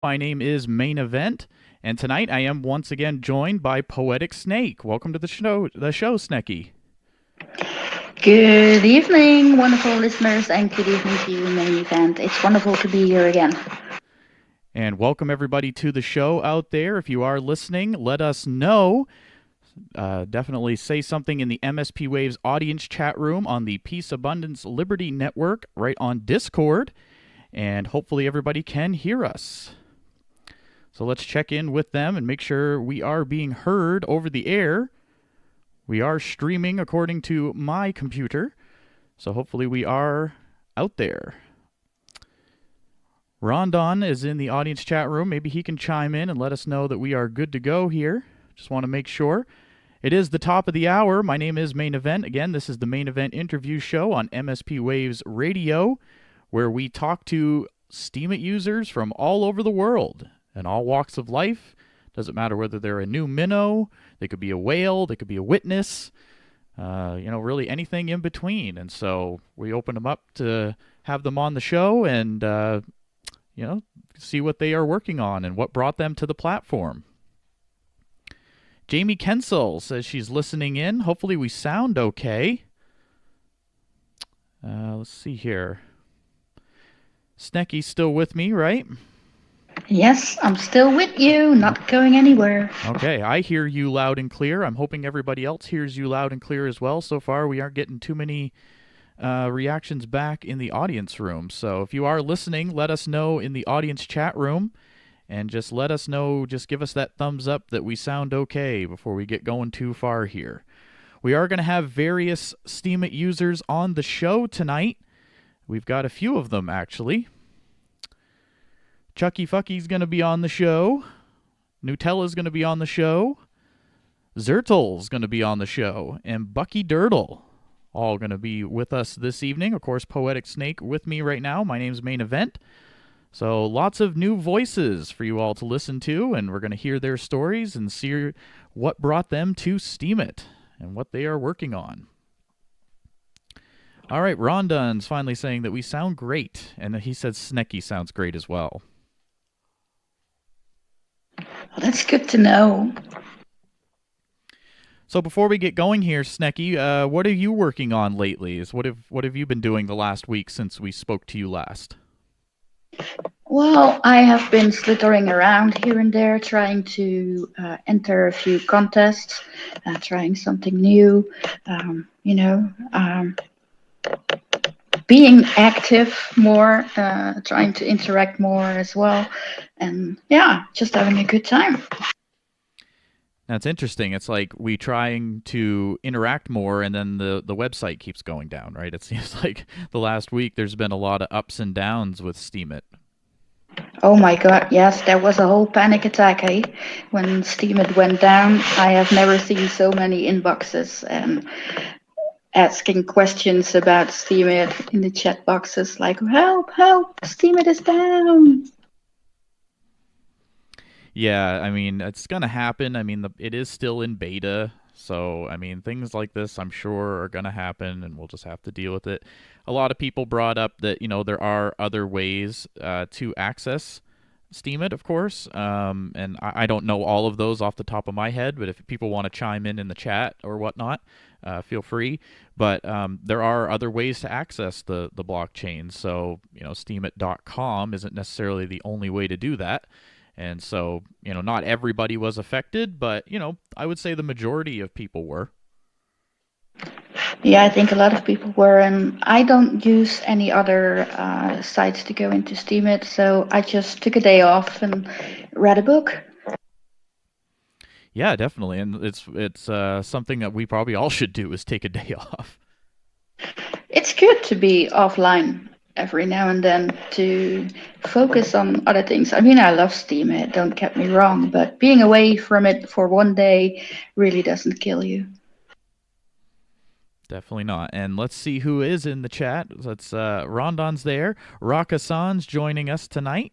My name is Main Event, and tonight I am once again joined by Poetic Snake. Welcome to the show, Snecky. Good evening, wonderful listeners, and good evening to you, main event. It's wonderful to be here again. And welcome everybody to the show out there. If you are listening, let us know. Definitely say something in the MSP Waves audience chat room on the Peace Abundance Liberty Network right on Discord, and hopefully everybody can hear us. So let's check in with them and make sure we are being heard over the air. We are streaming according to my computer, so hopefully we are out there. Rondon is in the audience chat room. Maybe he can chime in and let us know that we are good to go here. Just want to make sure. It is the top of the hour. My name is Main Event. Again, this is the Main Event interview show on MSP Waves Radio, where we talk to Steemit users from all over the world and all walks of life. Doesn't matter whether they're a new minnow, they could be a whale, they could be a witness, really anything in between. And so we open them up to have them on the show and, see what they are working on and what brought them to the platform. Jamie Kensel says she's listening in. Hopefully we sound okay. Let's see here. Snecky's still with me, right? Yes, I'm still with you, not going anywhere. Okay, I hear you loud and clear. I'm hoping everybody else hears you loud and clear as well. So far, we aren't getting too many reactions back in the audience room. So if you are listening, let us know in the audience chat room. And just let us know, just give us that thumbs up that we sound okay before we get going too far here. We are going to have various Steemit users on the show tonight. We've got a few of them, actually. Chucky Fucky's going to be on the show. Nutella's going to be on the show. Zertl's going to be on the show. And Bucky Dirtle, all going to be with us this evening. Of course, Poetic Snake with me right now. My name's Main Event. So lots of new voices for you all to listen to, and we're going to hear their stories and see what brought them to Steemit and what they are working on. All right, Rondon's finally saying that we sound great, and he said Snecky sounds great as well. Well, that's good to know. So before we get going here, Snecky, what are you working on lately? What have you been doing the last week since we spoke to you last? Well, I have been slithering around here and there, trying to enter a few contests, trying something new, being active more, trying to interact more as well. And yeah, just having a good time. That's interesting. It's like we trying to interact more, and then the website keeps going down, right? It seems like the last week there's been a lot of ups and downs with Steemit. Oh my god, yes, there was a whole panic attack, eh? When Steemit went down, I have never seen so many inboxes and asking questions about Steemit in the chat boxes like, help, help, Steemit is down. Yeah, I mean, it's going to happen. I mean, it is still in beta. So, I mean, things like this, I'm sure, are going to happen, and we'll just have to deal with it. A lot of people brought up that, there are other ways to access Steemit, of course. And I don't know all of those off the top of my head, but if people want to chime in the chat or whatnot, feel free. But there are other ways to access the blockchain. So, Steemit.com isn't necessarily the only way to do that. And so, not everybody was affected, but, I would say the majority of people were. Yeah, I think a lot of people were, and I don't use any other sites to go into Steemit, so I just took a day off and read a book. Yeah, definitely, and it's something that we probably all should do is take a day off. It's good to be offline every now and then to focus on other things. I mean, I love Steemit, don't get me wrong, but being away from it for one day really doesn't kill you. Definitely not. And let's see who is in the chat. Rondon's there. Rakasan's joining us tonight.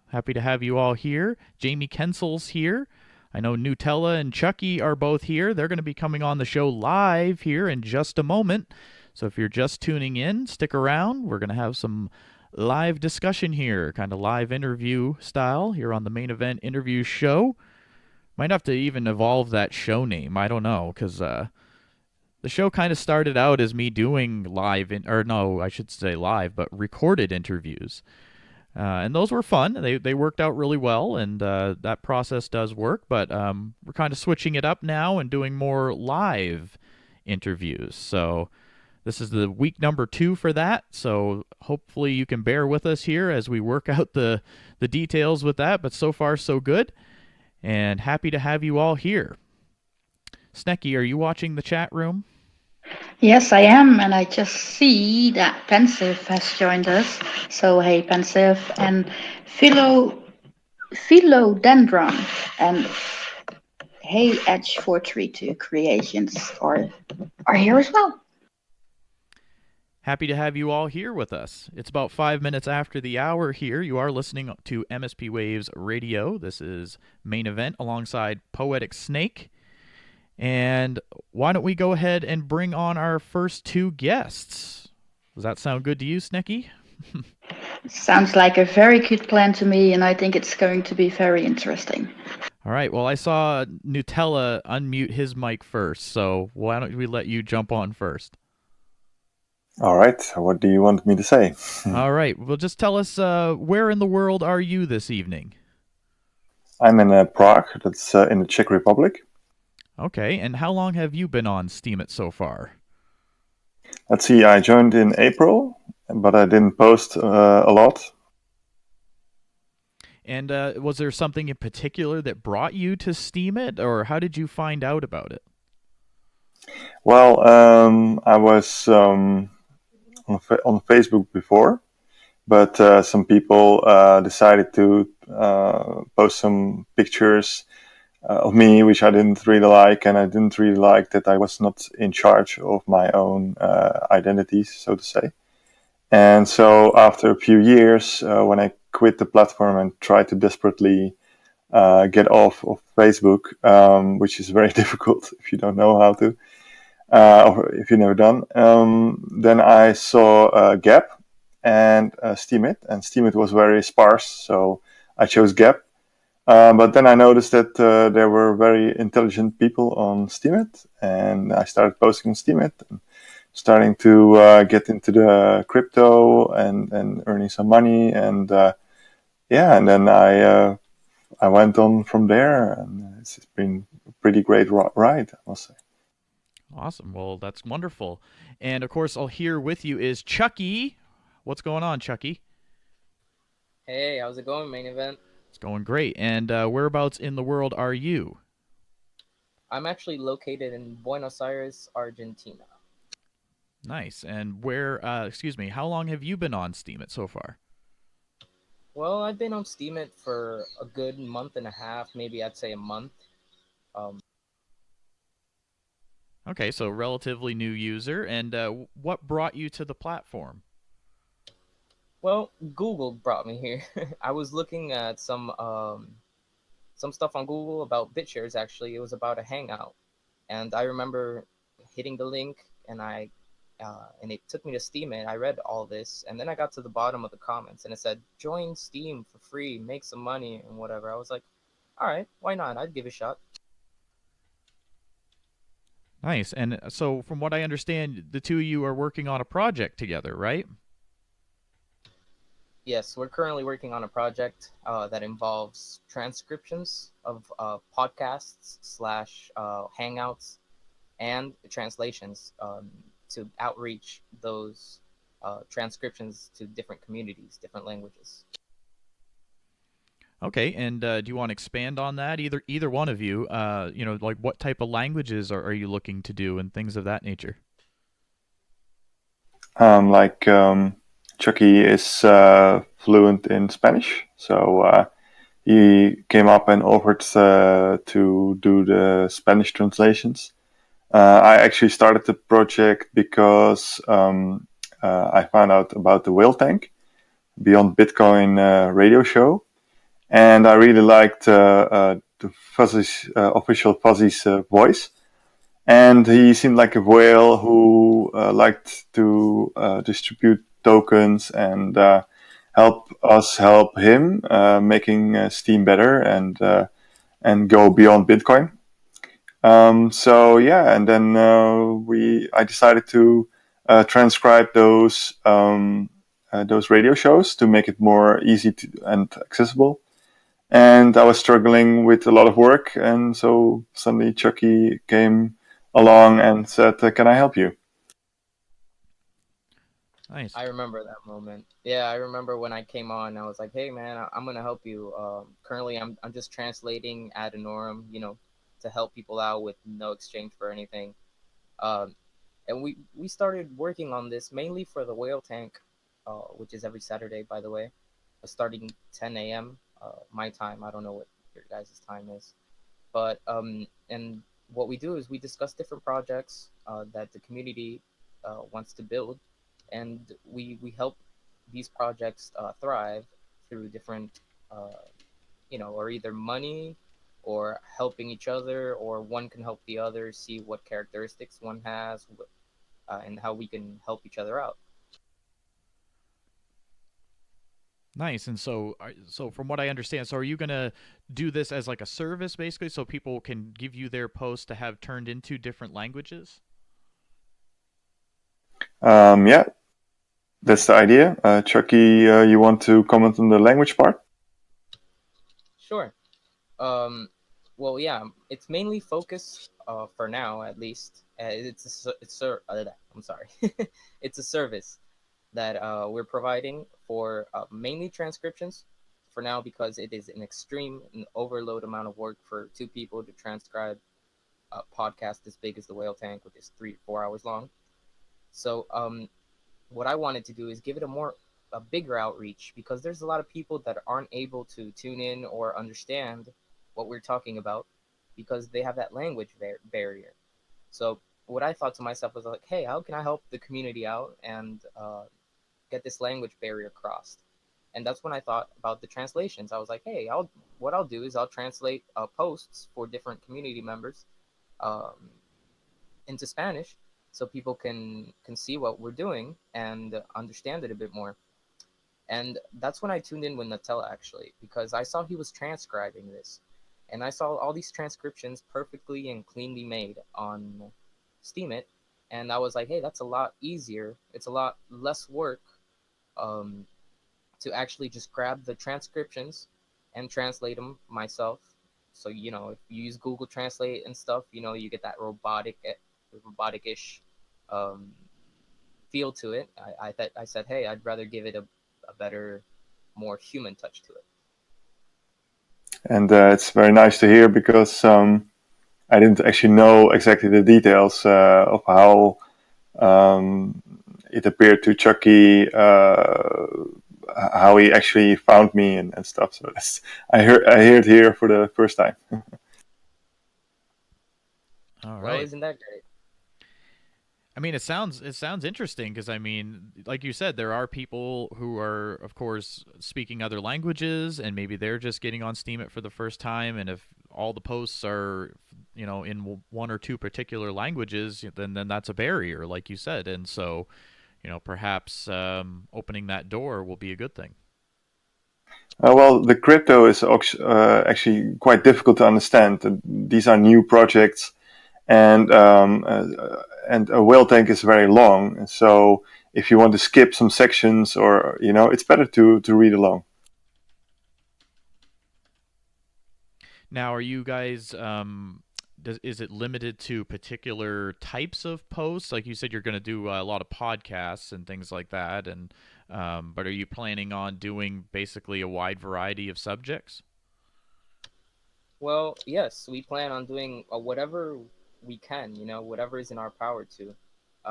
Happy to have you all here. Jamie Kensel's here. I know Nutella and Chucky are both here. They're going to be coming on the show live here in just a moment. So if you're just tuning in, stick around. We're going to have some live discussion here, kind of live interview style here on the main event interview show. Might have to even evolve that show name. I don't know, because the show kind of started out as me doing or no, I should say live, but recorded interviews. And those were fun. They worked out really well, and that process does work. But we're kind of switching it up now and doing more live interviews. So this is the week number 2 for that. So hopefully you can bear with us here as we work out the details with that. But so far so good, and happy to have you all here. Snecky, are you watching the chat room? Yes, I am, and I just see that Pensive has joined us. So hey, Pensive and Philo Philodendron and hey, Edge 432 Creations are here as well. Happy to have you all here with us. It's about 5 minutes after the hour here. You are listening to MSP Waves Radio. This is Main Event alongside Poetic Snake. And why don't we go ahead and bring on our first 2 guests? Does that sound good to you, Snecky? Sounds like a very good plan to me, and I think it's going to be very interesting. All right. Well, I saw Nutella unmute his mic first, so why don't we let you jump on first? All right. What do you want me to say? All right. Well, just tell us where in the world are you this evening? I'm in Prague. That's in the Czech Republic. Okay. And how long have you been on Steemit so far? Let's see. I joined in April, but I didn't post a lot. And was there something in particular that brought you to Steemit, or how did you find out about it? Well, I was on Facebook before, but some people decided to post some pictures of me, which I didn't really like, and I didn't really like that I was not in charge of my own identity, so to say. And so after a few years, when I quit the platform and tried to desperately get off of Facebook, which is very difficult if you don't know how to, or if you've never done, then I saw Gap and Steemit, and Steemit was very sparse, so I chose Gap. But then I noticed that there were very intelligent people on Steemit, and I started posting on Steemit, and starting to get into the crypto and earning some money, and and then I went on from there, and it's been a pretty great ride, I must say. Awesome. Well, that's wonderful. And of course, I'll here with you is Chucky. What's going on, Chucky? Hey, how's it going, Main Event? It's going great. And whereabouts in the world are you? I'm actually located in Buenos Aires, Argentina. Nice. And how long have you been on Steemit so far? Well, I've been on Steemit for a good month and a half, maybe I'd say a month. Okay, so relatively new user. And what brought you to the platform? Well, Google brought me here. I was looking at some stuff on Google about BitShares. Actually, it was about a hangout, and I remember hitting the link, and and it took me to Steemit. I read all this, and then I got to the bottom of the comments, and it said, "Join Steam for free, make some money, and whatever." I was like, "All right, why not? I'd give it a shot." Nice. And so, from what I understand, the two of you are working on a project together, right? Yes, we're currently working on a project that involves transcriptions of podcasts slash hangouts and translations to outreach those transcriptions to different communities, different languages. Okay, and do you want to expand on that? Either one of you, like what type of languages are you looking to do and things of that nature? Chucky is fluent in Spanish, so he came up and offered to do the Spanish translations. I actually started the project because I found out about the Whale Tank Beyond Bitcoin radio show, and I really liked the Fuzzy's official Fuzzy's voice. And he seemed like a whale who liked to distribute tokens and help us help him making Steam better and go beyond Bitcoin. So yeah, and then I decided to transcribe those radio shows to make it more easy and accessible. And I was struggling with a lot of work, and so suddenly Chucky came along and said, "Can I help you?" Nice. I remember that moment. Yeah, I remember when I came on. I was like, "Hey, man, I'm gonna help you. Currently, I'm just translating ad honorem, to help people out with no exchange for anything." Um, and we started working on this mainly for the whale tank, which is every Saturday, by the way, starting 10 a.m. My time. I don't know what your guys' time is, but and what we do is we discuss different projects that the community wants to build, and we help these projects thrive through different, or either money or helping each other, or one can help the other see what characteristics one has, and how we can help each other out. Nice. And so from what I understand, so are you gonna do this as like a service basically, so people can give you their posts to have turned into different languages? Yeah, that's the idea. Chucky, you want to comment on the language part? Sure. Um, well, yeah, it's mainly focused for now, at least. I'm sorry, it's a service that we're providing for mainly transcriptions for now, because it is an overload amount of work for two people to transcribe a podcast as big as the Whale Tank, which is 3 to 4 hours long. So what I wanted to do is give it a bigger outreach, because there's a lot of people that aren't able to tune in or understand what we're talking about because they have that language barrier. So what I thought to myself was like, hey, how can I help the community out and get this language barrier crossed? And that's when I thought about the translations. I was like, hey, I'll do is I'll translate posts for different community members um, into Spanish, so people can see what we're doing and understand it a bit more. And that's when I tuned in with Nutella, actually, because I saw he was transcribing this, and I saw all these transcriptions perfectly and cleanly made on Steemit, and I was like, hey, that's a lot easier. It's a lot less work um, to actually just grab the transcriptions and translate them myself. So if you use Google Translate and stuff, you get that robotic-ish um, feel to it. I said, hey, I'd rather give it a better, more human touch to it. And it's very nice to hear because I didn't actually know exactly the details of how um, it appeared to Chucky, how he actually found me and stuff. So I hear it here for the first time. All Well, right. isn't that great? I mean, it sounds interesting because I mean, like you said, there are people who are, of course, speaking other languages, and maybe they're just getting on Steemit for the first time. And if all the posts are, in one or two particular languages, then that's a barrier, like you said. And so, perhaps opening that door will be a good thing. Well, the crypto is actually quite difficult to understand. These are new projects, and a whale tank is very long. So if you want to skip some sections, or it's better to read along. Now, are you guys? Is it limited to particular types of posts? Like you said, you're going to do a lot of podcasts and things like that, and but are you planning on doing basically a wide variety of subjects? Well, yes, we plan on doing whatever we can, whatever is in our power to.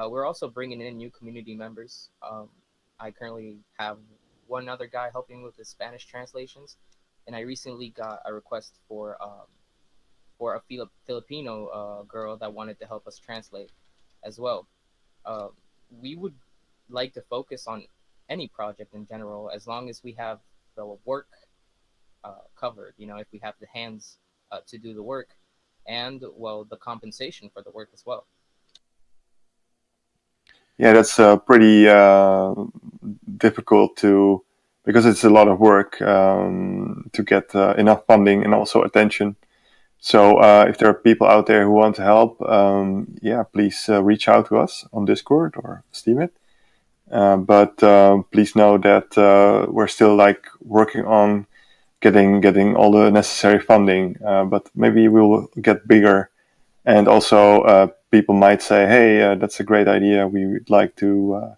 We're also bringing in new community members. I currently have one other guy helping with the Spanish translations, and I recently got a request for a Filipino girl that wanted to help us translate as well. Uh, we would like to focus on any project in general, as long as we have the work covered. If we have the hands to do the work, and well, the compensation for the work as well. Yeah, that's pretty difficult to because it's a lot of work to get enough funding and also attention. So if there are people out there who want to help, please reach out to us on Discord or Steemit. But please know that we're still like working on getting all the necessary funding. But maybe we'll get bigger, and also people might say, "Hey, that's a great idea. We would like to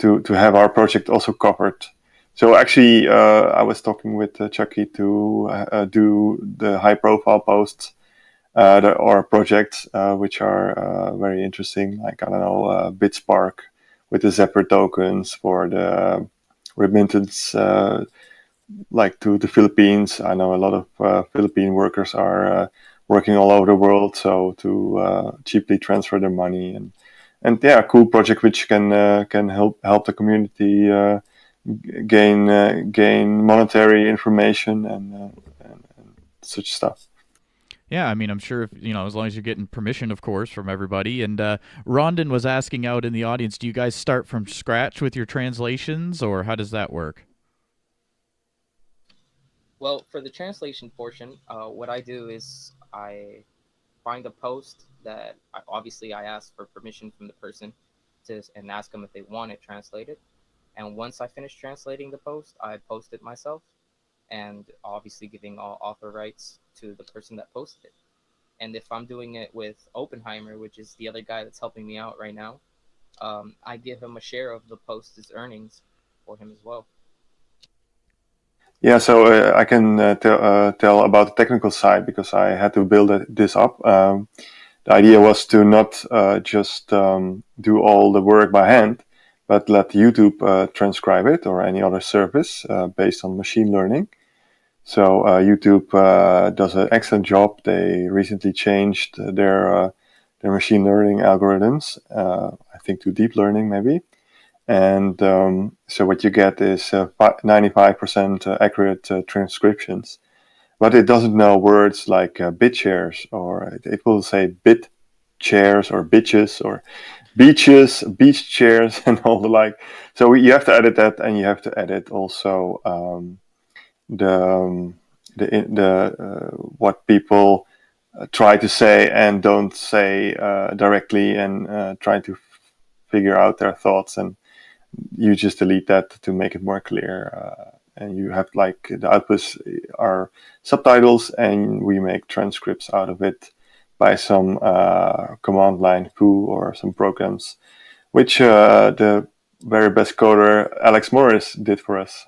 have our project also covered." So actually, I was talking with Chucky to do the high-profile posts or projects which are very interesting, like I don't know, BitSpark with the Zephyr tokens for the remittance, like to the Philippines. I know a lot of Philippine workers are working all over the world, so to cheaply transfer their money and yeah, a cool project which can help the community gain monetary information and such stuff. Yeah, I mean, I'm sure if as long as you're getting permission, of course, from everybody. And Rondon was asking out in the audience, do you guys start from scratch with your translations, or how does that work? Well, for the translation portion, what I do is I find a post that obviously I ask for permission from the person and ask them if they want it translated. And once I finish translating the post, I post it myself, and obviously giving all author rights to the person that posted it. And if I'm doing it with Oppenheimer, which is the other guy that's helping me out right now, I give him a share of the post's earnings for him as well. Yeah, so I can tell about the technical side because I had to build this up. The idea was to not just do all the work by hand, but let YouTube transcribe it or any other service based on machine learning. So YouTube does an excellent job. They recently changed their machine learning algorithms, I think to deep learning maybe. And so what you get is 95% accurate transcriptions, but it doesn't know words like bit shares, or it will say bit chairs or bitches or beaches, beach chairs, and all the like. So you have to edit that, and you have to edit also the what people try to say and don't say directly, and try to figure out their thoughts, and you just delete that to make it more clear. And you have like the outputs are subtitles, and we make transcripts out of it by some command line foo or some programs, which the very best coder Alex Morris did for us.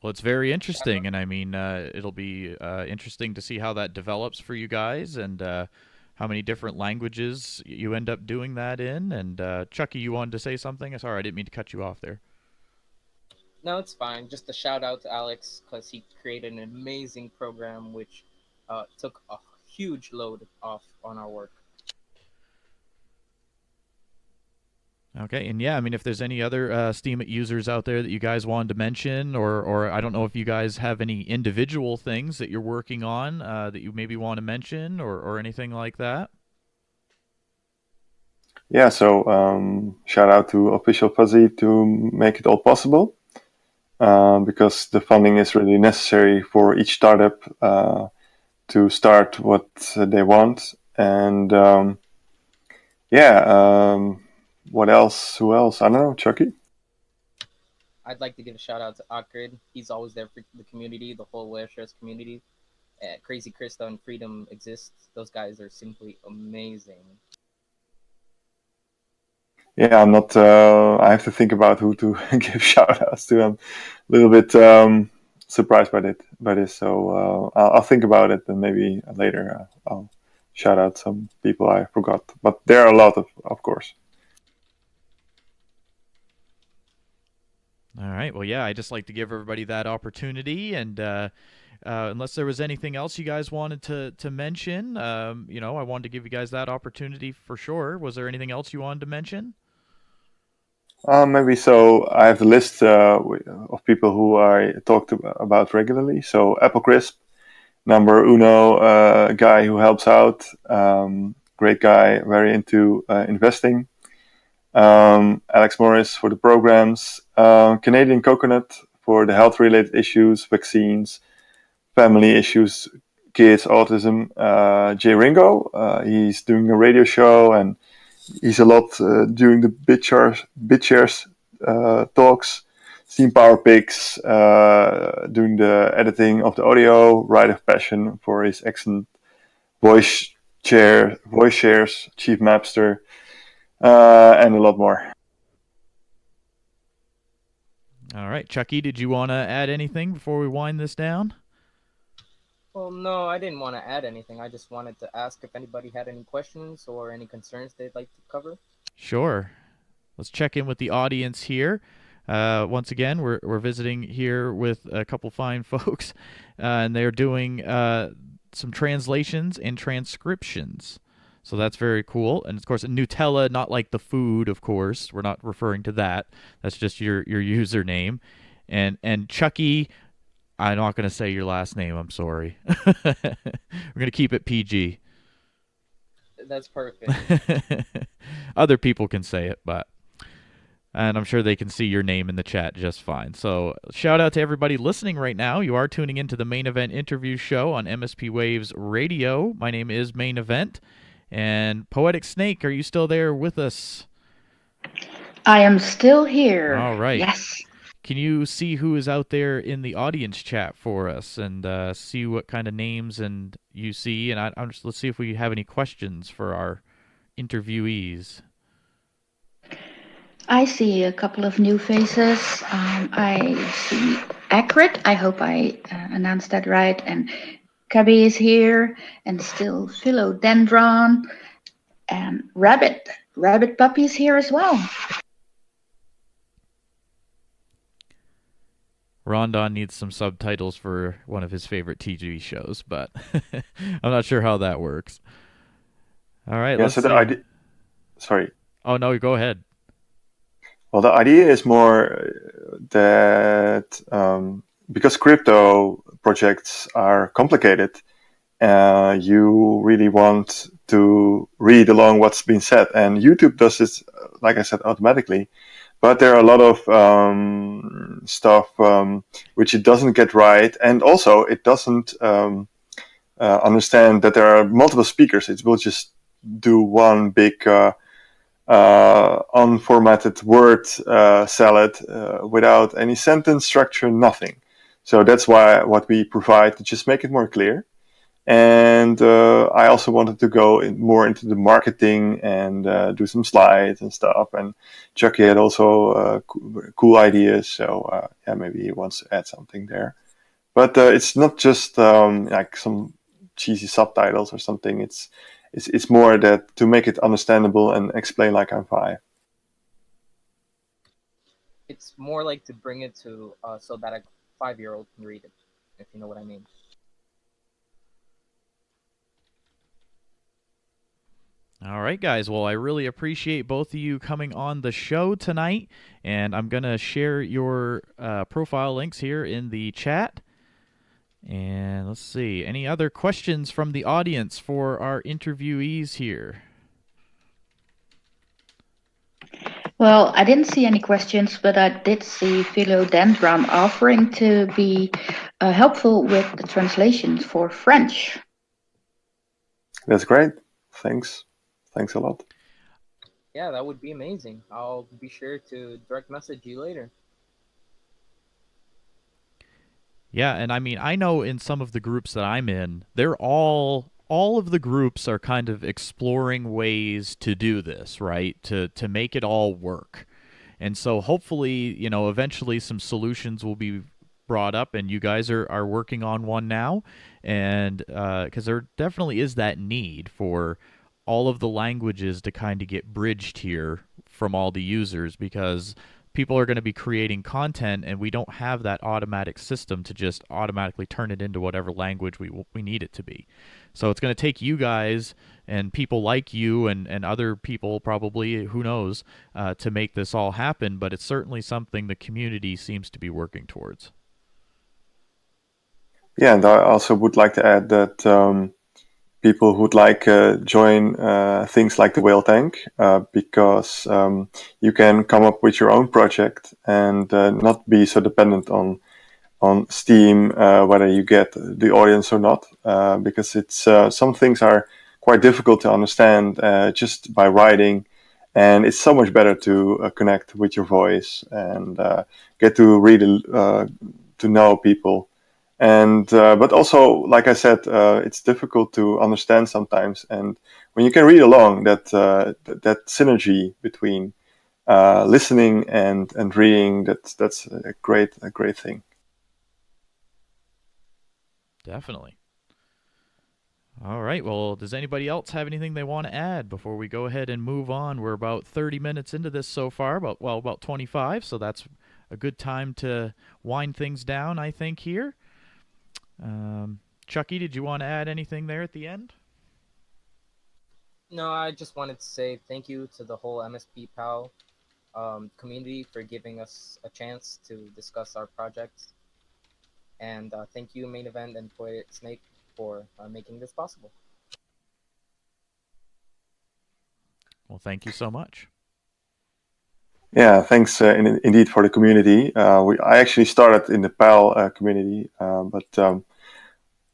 Well, it's very interesting, and I mean, it'll be interesting to see how that develops for you guys, and how many different languages you end up doing that in. And Chucky, you wanted to say something? Sorry, I didn't mean to cut you off there. No, it's fine. Just a shout out to Alex because he created an amazing program which took a huge load off on our work. Okay, and yeah, I mean, if there's any other Steemit users out there that you guys wanted to mention, or I don't know if you guys have any individual things that you're working on that you maybe want to mention, or anything like that. Yeah, so shout out to Official Fuzzy to make it all possible, because the funding is really necessary for each startup to start what they want. And what else? Who else? I don't know, Chucky? I'd like to give a shout out to Akrid. He's always there for the community, the whole Webshards community. Crazy Krista and Freedom Exists. Those guys are simply amazing. Yeah, I'm not. I have to think about who to give shout outs to. I'm a little bit surprised by this. So I'll think about it, and maybe later I'll shout out some people I forgot. But there are a lot of course. All right. Well, yeah, I just like to give everybody that opportunity, and unless there was anything else you guys wanted to mention, I wanted to give you guys that opportunity for sure. Was there anything else you wanted to mention? Maybe so. I have the list of people who I talk about regularly. So Apple Crisp, number uno guy who helps out. Great guy, very into investing. Alex Morris for the programs. Canadian Coconut for the health-related issues, vaccines, family issues, kids, autism. Jay Ringo, he's doing a radio show, and he's a lot doing the BitShares talks. Steam Power Picks, doing the editing of the audio. Ride of Passion for his excellent voice shares, Chief Mapster, and a lot more. All right, Chucky, did you want to add anything before we wind this down? Well, no, I didn't want to add anything. I just wanted to ask if anybody had any questions or any concerns they'd like to cover. Sure. Let's check in with the audience here. Once again, we're visiting here with a couple fine folks, and they're doing some translations and transcriptions. So that's very cool. And of course, Nutella, not like the food, of course. We're not referring to that. That's just your username. And Chucky, I'm not going to say your last name. I'm sorry. We're going to keep it PG. That's perfect. Other people can say it, and I'm sure they can see your name in the chat just fine. So shout out to everybody listening right now. You are tuning into the Main Event interview show on MSP Waves Radio. My name is Main Event. And Poetic Snake, are you still there with us? I am still here. All right. Yes. Can you see who is out there in the audience chat for us, and see what kind of names and you see? And let's see if we have any questions for our interviewees. I see a couple of new faces. I see Accurate. I hope I announced that right. And Cubby is here, and still Philodendron, and Rabbit. Rabbit Puppy is here as well. Rondon needs some subtitles for one of his favorite TV shows, but I'm not sure how that works. All right, yeah, let's so see. the idea. Sorry. Oh no, go ahead. Well, the idea is more that because crypto projects are complicated, you really want to read along what's been said. And YouTube does this, like I said, automatically. But there are a lot of stuff which it doesn't get right. And also, it doesn't understand that there are multiple speakers. It will just do one big unformatted word salad without any sentence structure, nothing. So that's why what we provide to just make it more clear. And I also wanted to go more into the marketing and do some slides and stuff. And Chucky had also cool ideas. So yeah, maybe he wants to add something there. But it's not just like some cheesy subtitles or something. It's more that to make it understandable and explain like I'm 5. It's more like to bring it to so that a 5-year-old can read it, if you know what I mean. All right, guys. Well, I really appreciate both of you coming on the show tonight, and I'm going to share your profile links here in the chat. And let's see, any other questions from the audience for our interviewees here? Well, I didn't see any questions, but I did see Philodendron offering to be helpful with the translations for French. That's great. Thanks a lot. Yeah, that would be amazing. I'll be sure to direct message you later. Yeah, and I mean, I know in some of the groups that I'm in, they're all of the groups are kind of exploring ways to do this, right? To make it all work. And so hopefully, eventually some solutions will be brought up, and you guys are working on one now. And because there definitely is that need for all of the languages to kind of get bridged here from all the users, because people are going to be creating content, and we don't have that automatic system to just automatically turn it into whatever language we need it to be. So it's going to take you guys and people like you and other people probably, who knows, to make this all happen, but it's certainly something the community seems to be working towards. Yeah, and I also would like to add that people who would like join things like the Whale Tank because you can come up with your own project and not be so dependent on Steam, whether you get the audience or not, because it's some things are quite difficult to understand just by writing, and it's so much better to connect with your voice and get to really to know people. And but also, like I said, it's difficult to understand sometimes. And when you can read along, that synergy between listening and reading, that's a great thing. Definitely. All right. Well, does anybody else have anything they want to add before we go ahead and move on? We're about 30 minutes into this so far, about 25, so that's a good time to wind things down, I think, here. Chucky, did you want to add anything there at the end? No, I just wanted to say thank you to the whole MSP PAL community for giving us a chance to discuss our projects. And thank you, Main Event and Poet Snake, for making this possible. Well, thank you so much. Yeah, thanks indeed for the community. I actually started in the PAL community, but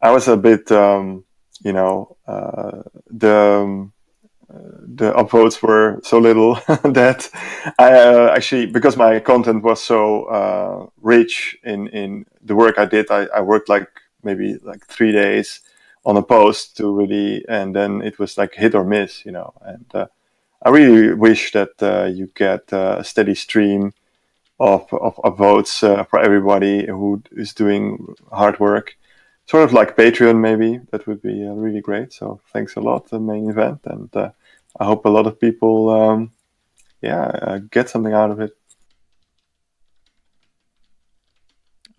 I was a bit, the upvotes were so little that I actually, because my content was so rich in the work I did, I worked like maybe like 3 days on a post to really, and then it was like hit or miss, and I really wish that you get a steady stream of votes for everybody who is doing hard work. Sort of like Patreon, maybe. That would be really great. So thanks a lot, the Main Event. And I hope a lot of people, get something out of it.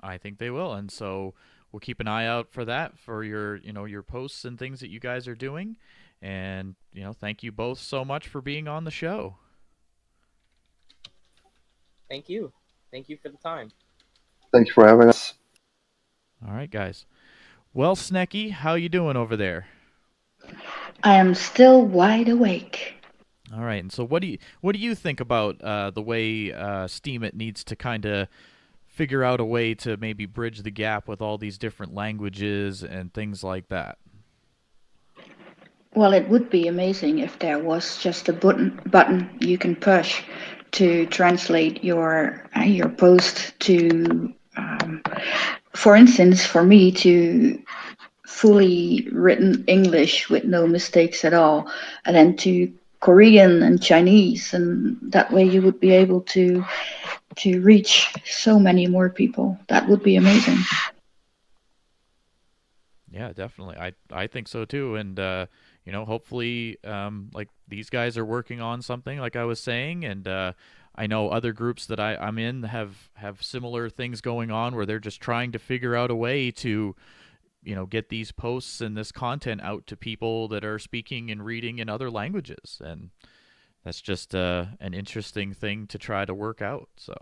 I think they will. And so we'll keep an eye out for that, for your posts and things that you guys are doing. And, thank you both so much for being on the show. Thank you. Thank you for the time. Thank you for having us. All right, guys. Well, Snecky, how you doing over there? I am still wide awake. All right. And so what do you think about the way Steemit needs to kind of figure out a way to maybe bridge the gap with all these different languages and things like that? Well, it would be amazing if there was just a button you can push to translate your post to, for instance, for me to fully written English with no mistakes at all, and then to Korean and Chinese, and that way you would be able to reach so many more people. That would be amazing. Yeah, definitely. I think so too. And hopefully, like these guys are working on something, like I was saying, and I know other groups that I'm in have similar things going on where they're just trying to figure out a way to get these posts and this content out to people that are speaking and reading in other languages, and that's just an interesting thing to try to work out. So.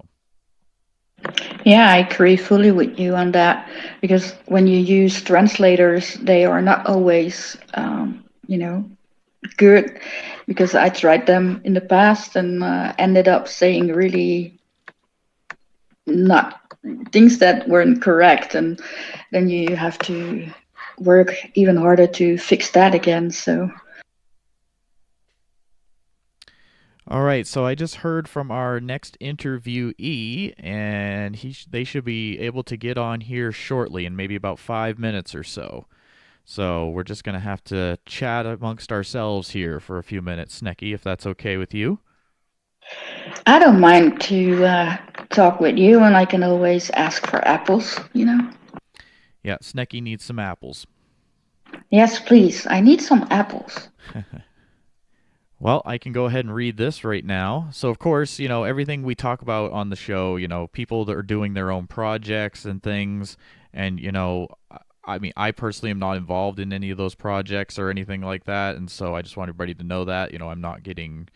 Yeah, I agree fully with you on that, because when you use translators, they are not always, good, because I tried them in the past and ended up saying really not things that weren't correct, and then you have to work even harder to fix that again. So. All right, so I just heard from our next interviewee, and they should be able to get on here shortly, in maybe about 5 minutes or so. So we're just gonna have to chat amongst ourselves here for a few minutes, Snecky, if that's okay with you. I don't mind to talk with you, and I can always ask for apples. Yeah, Snecky needs some apples. Yes, please. I need some apples. Well, I can go ahead and read this right now. So, of course, everything we talk about on the show, people that are doing their own projects and things. And, I mean, I personally am not involved in any of those projects or anything like that. And so I just want everybody to know that, I'm not getting,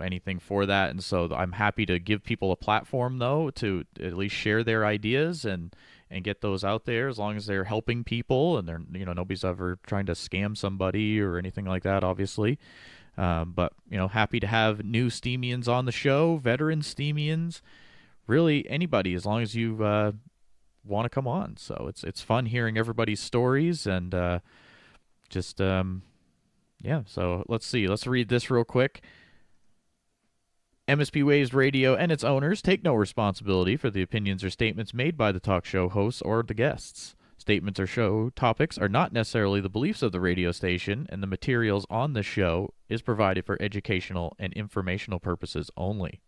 anything for that. And so I'm happy to give people a platform, though, to at least share their ideas. And and get those out there, as long as they're helping people and they're, nobody's ever trying to scam somebody or anything like that, obviously. But happy to have new Steemians on the show, veteran Steemians, really anybody, as long as you want to come on. So it's fun hearing everybody's stories and just yeah. So let's see. Let's read this real quick. MSP Waves Radio and its owners take no responsibility for the opinions or statements made by the talk show hosts or the guests. Statements or show topics are not necessarily the beliefs of the radio station, and the materials on the show is provided for educational and informational purposes only.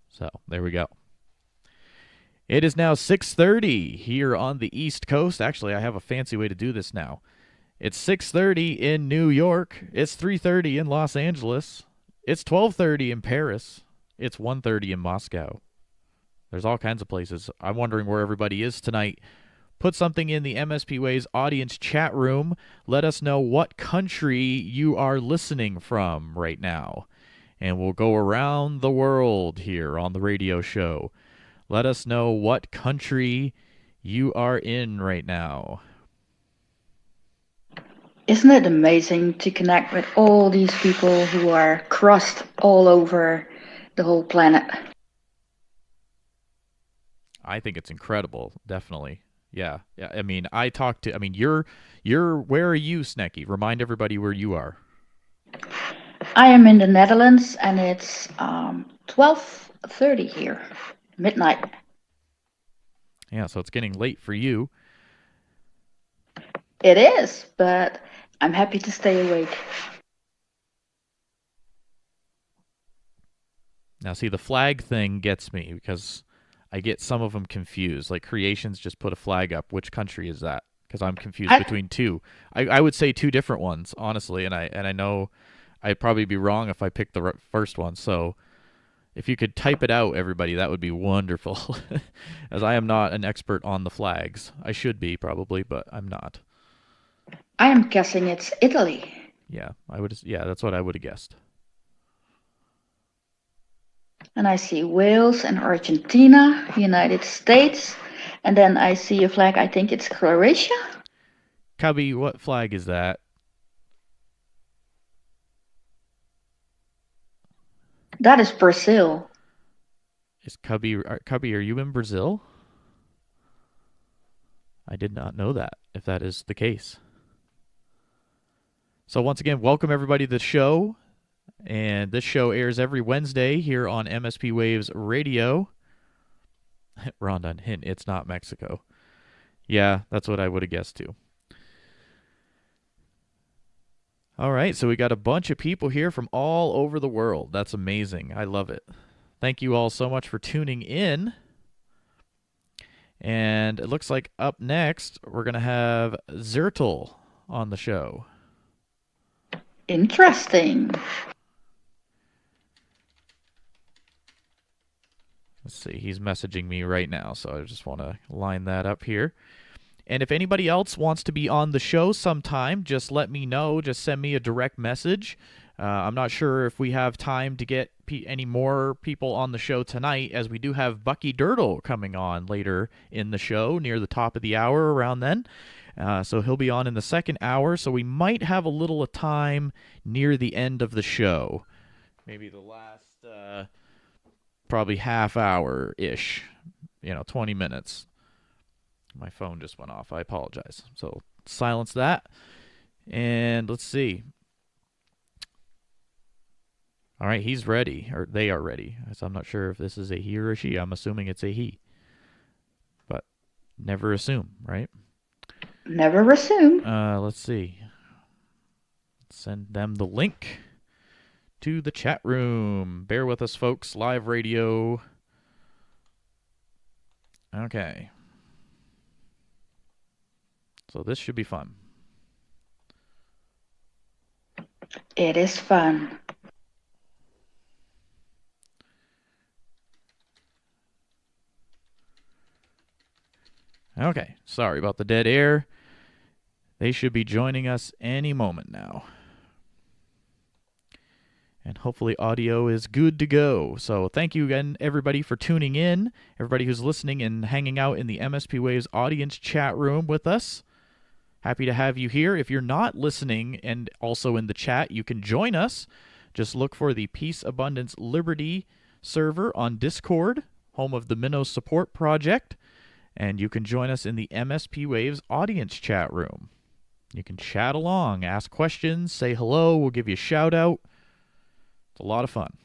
So, there we go. It is now 6:30 here on the East Coast. Actually, I have a fancy way to do this now. It's 6:30 in New York. It's 3:30 in Los Angeles. It's 12:30 in Paris. It's 1:30 in Moscow. There's all kinds of places. I'm wondering where everybody is tonight. Put something in the MSP Waves audience chat room. Let us know what country you are listening from right now. And we'll go around the world here on the radio show. Let us know what country you are in right now. Isn't it amazing to connect with all these people who are crossed all over the whole planet? I think it's incredible, definitely. Yeah. I mean, you're where are you, Snecky? Remind everybody where you are. I am in the Netherlands, and it's 12:30 here, midnight. Yeah, so it's getting late for you. It is, but I'm happy to stay awake. Now, see, the flag thing gets me because I get some of them confused. Like Creations just put a flag up. Which country is that? Because I'm confused between two. I would say two different ones, honestly, and I know I'd probably be wrong if I picked the first one. So if you could type it out, everybody, that would be wonderful. As I am not an expert on the flags. I should be probably, but I'm not. I am guessing it's Italy. Yeah, that's what I would have guessed. And I see Wales and Argentina, United States, and then I see a flag, I think it's Croatia. Cubby, what flag is that? That is Brazil. Is Cubby, are you in Brazil? I did not know that, if that is the case. So once again, welcome everybody to the show. And this show airs every Wednesday here on MSP Waves Radio. Rondon, hint, it's not Mexico. Yeah, that's what I would have guessed too. All right, so we got a bunch of people here from all over the world. That's amazing. I love it. Thank you all so much for tuning in. And it looks like up next, we're going to have Zertel on the show. Interesting. Let's see, he's messaging me right now, so I just want to line that up here. And if anybody else wants to be on the show sometime, just let me know. Just send me a direct message. I'm not sure if we have time to get any more people on the show tonight, as we do have Bucky Dirtle coming on later in the show, near the top of the hour around then. So he'll be on in the second hour, so we might have a little time near the end of the show. Maybe the last, probably half hour-ish, 20 minutes. My phone just went off. I apologize. So silence that. And let's see. All right, he's ready, or they are ready. So I'm not sure if this is a he or a she. I'm assuming it's a he. But never assume, right? Never assume. Let's see. Send them the link to the chat room. Bear with us, folks. Live radio. Okay. So this should be fun. It is fun. Okay, sorry about the dead air. They should be joining us any moment now. And hopefully audio is good to go. So thank you again, everybody, for tuning in. Everybody who's listening and hanging out in the MSP Waves audience chat room with us. Happy to have you here. If you're not listening and also in the chat, you can join us. Just look for the Peace, Abundance, Liberty server on Discord, home of the Minnow Support Project, and you can join us in the MSP Waves audience chat room. You can chat along, ask questions, say hello, we'll give you a shout out. It's a lot of fun.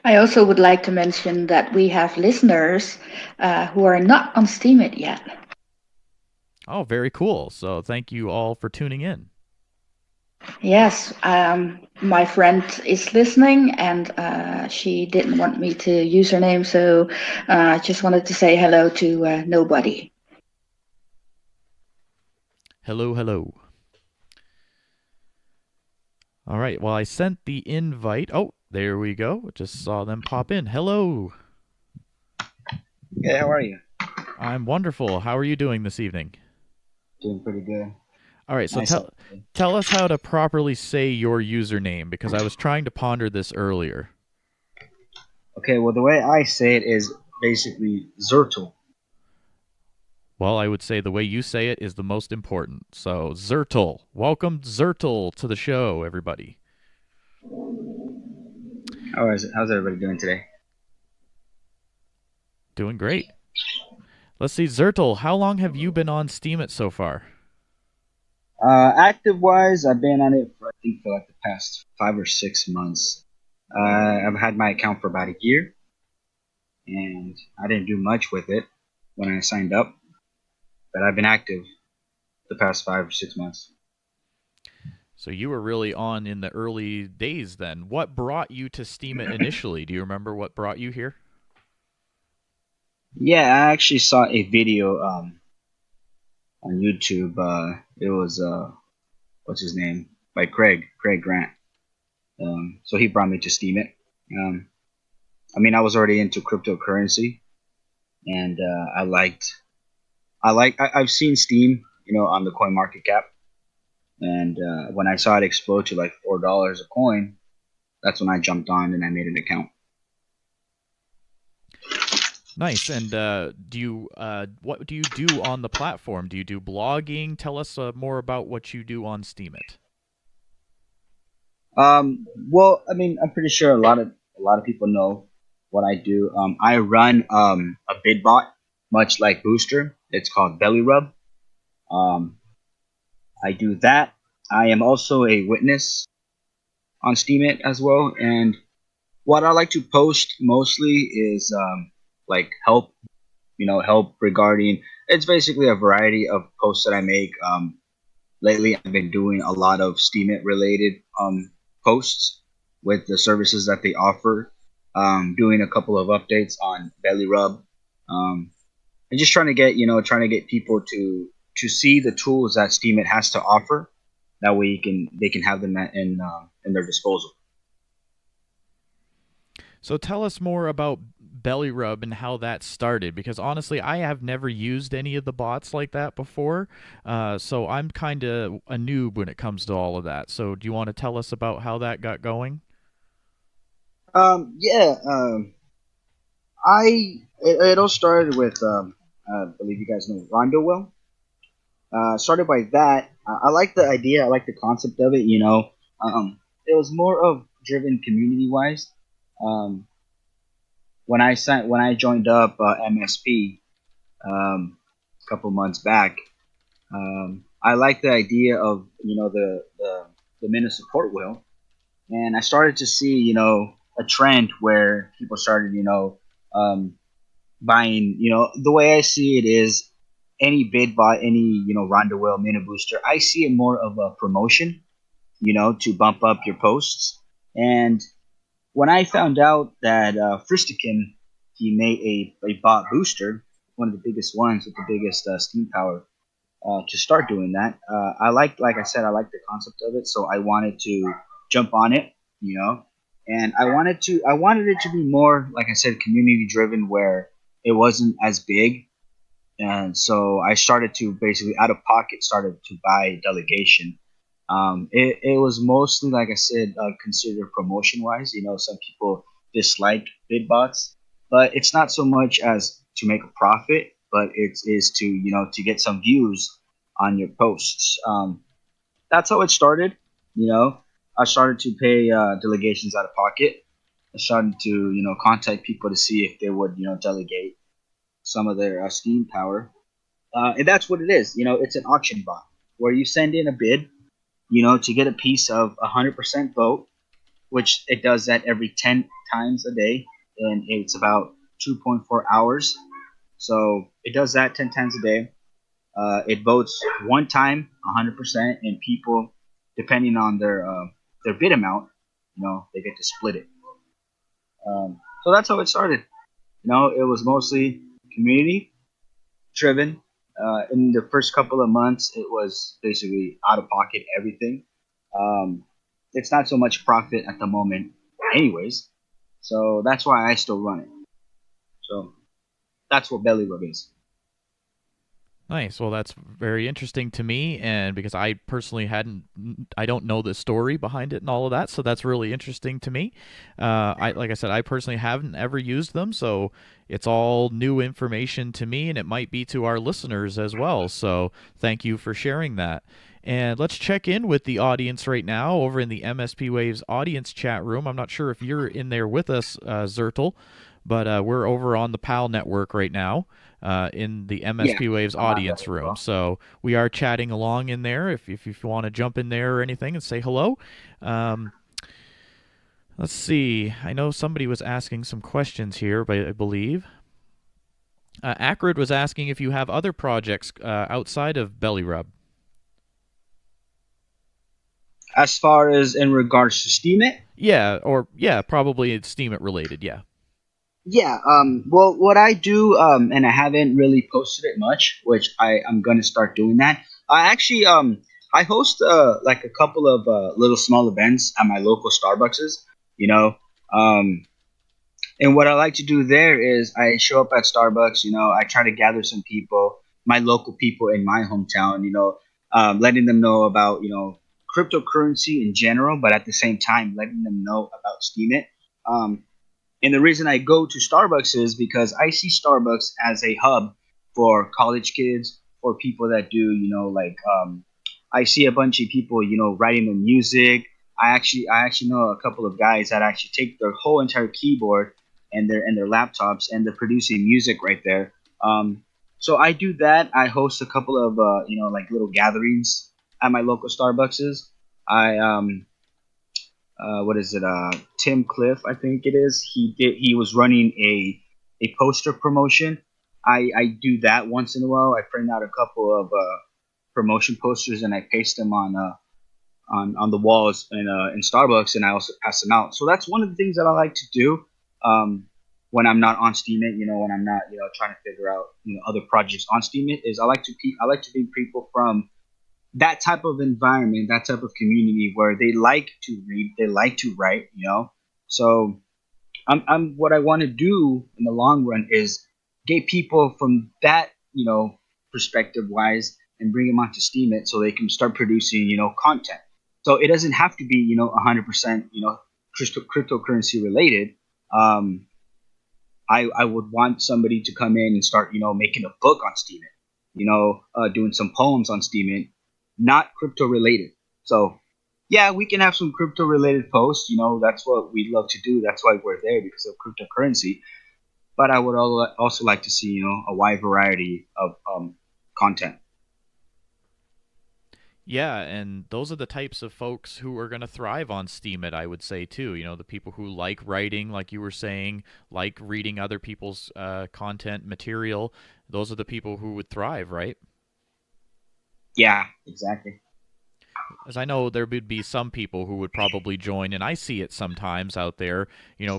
I also would like to mention that we have listeners who are not on Steemit yet. Oh, very cool. So thank you all for tuning in. Yes, my friend is listening, and she didn't want me to use her name, so I just wanted to say hello to nobody. Hello, hello. All right, well, I sent the invite. Oh, there we go. Just saw them pop in. Hello. Hey, how are you? I'm wonderful. How are you doing this evening? Doing pretty good. All right, so Nice. tell us how to properly say your username, because I was trying to ponder this earlier. Okay, well, the way I say it is basically Zertul. Well, I would say the way you say it is the most important. So, Zertul. Welcome, Zertul, to the show, everybody. How's everybody doing today? Doing great. Let's see, Zertul, how long have you been on Steemit so far? Active-wise, I've been on it for, I think, for like the past 5 or 6 months. I've had my account for about a year, and I didn't do much with it when I signed up, but I've been active the past 5 or 6 months. So you were really on in the early days then. What brought you to Steemit initially? Do you remember what brought you here? Yeah, I actually saw a video on YouTube. It was what's his name? By Craig Grant. So he brought me to Steemit. I mean, I was already into cryptocurrency, and I've seen Steem, on the coin market cap, and when I saw it explode to like $4 a coin, that's when I jumped on and I made an account. Nice. And what do you do on the platform? Do you do blogging? Tell us more about what you do on Steemit. Well, I mean, I'm pretty sure a lot of people know what I do. I run a bid bot, much like Booster. It's called Belly Rub. I do that. I am also a witness on Steemit as well, and what I like to post mostly is like help regarding. It's basically a variety of posts that I make. Lately, I've been doing a lot of Steemit related posts with the services that they offer. Doing a couple of updates on Belly Rub, and just trying to get people to see the tools that Steemit has to offer. That way, they can have them in their disposal. So tell us more about Belly Rub and how that started, because honestly, I have never used any of the bots like that before, so I'm kind of a noob when it comes to all of that. So do you want to tell us about how that got going? Yeah. It all started with I believe you guys know Rondo. Started by that. I like the idea. I like the concept of it. It was more of driven community wise. When I joined up MSP a couple months back, I liked the idea of the minute support wheel, and I started to see a trend where people started buying. The way I see it is any bid bot, any Rondo wheel, minute booster. I see it more of a promotion, to bump up your posts. And when I found out that Fristikin, he made a bot booster, one of the biggest ones with the biggest steam power, to start doing that. Like I said, I like the concept of it, so I wanted to jump on it, and I wanted it to be more, like I said, community driven, where it wasn't as big, and so I started to basically out of pocket started to buy delegation, It was mostly, like I said, considered promotion wise. Some people dislike bid bots, but it's not so much as to make a profit, but it is to to get some views on your posts. That's how it started. You know, I started to pay delegations out of pocket. I started to contact people to see if they would delegate some of their Steam power, and that's what it is. It's an auction bot where you send in a bid, to get a piece of 100% vote, which it does that every 10 times a day, and it's about 2.4 hours. So it does that 10 times a day. It votes one time 100%, and people, depending on their bid amount, they get to split it. So that's how it started. It was mostly community driven. In the first couple of months, it was basically out of pocket everything. Um, it's not so much profit at the moment, anyways. So that's why I still run it. So that's what Belly Rub is. Nice. Well, that's very interesting to me, and because I personally I don't know the story behind it and all of that, so that's really interesting to me. Like I said, I personally haven't ever used them, so it's all new information to me, and it might be to our listeners as well. So thank you for sharing that. And let's check in with the audience right now over in the MSP Waves audience chat room. I'm not sure if you're in there with us, Zertel, but we're over on the PAL network right now in the Yeah, MSP Waves I'm on that audience as room. well. So we are chatting along in there if you want to jump in there or anything and say hello. Um, let's see. I know somebody was asking some questions here, but I believe. Acrid was asking if you have other projects outside of Belly Rub. As far as in regards to Steemit, Yeah, or yeah, probably it's Steemit related. Yeah. yeah. Well, what I do, and I haven't really posted it much, which I'm gonna start doing that. I host like a couple of little small events at my local Starbuckses. You know, um, And what I like to do there is I show up at Starbucks. I try to gather some people, my local people in my hometown. Letting them know about cryptocurrency in general, but at the same time letting them know about Steemit. Um, and the reason I go to Starbucks is because I see Starbucks as a hub for college kids, for people that do, like I see a bunch of people, writing their music. I actually know a couple of guys that actually take their whole entire keyboard and their laptops, and they're producing music right there. So I do that. I host a couple of like little gatherings at my local Starbuckses. I what is it? Tim Cliff, I think it is. He was running a poster promotion. I do that once in a while. I print out a couple of promotion posters and I paste them on the walls in Starbucks, and I also pass them out. So that's one of the things that I like to do when I'm not on Steemit. When I'm not trying to figure out other projects on Steemit, is I like to bring people from that type of environment, that type of community where they like to read, they like to write. So I'm what I want to do in the long run is get people from that perspective wise and bring them onto Steemit so they can start producing content. So it doesn't have to be 100% cryptocurrency related. Um, I would want somebody to come in and start making a book on Steemit, doing some poems on Steemit, not crypto related. So yeah, we can have some crypto related posts. That's what we love to do. That's why we're there, because of cryptocurrency. But I would also like to see a wide variety of content. Yeah, and those are the types of folks who are going to thrive on Steemit, I would say, too. The people who like writing, like you were saying, like reading other people's content material. Those are the people who would thrive, right? Yeah, exactly. As I know there would be some people who would probably join, and I see it sometimes out there,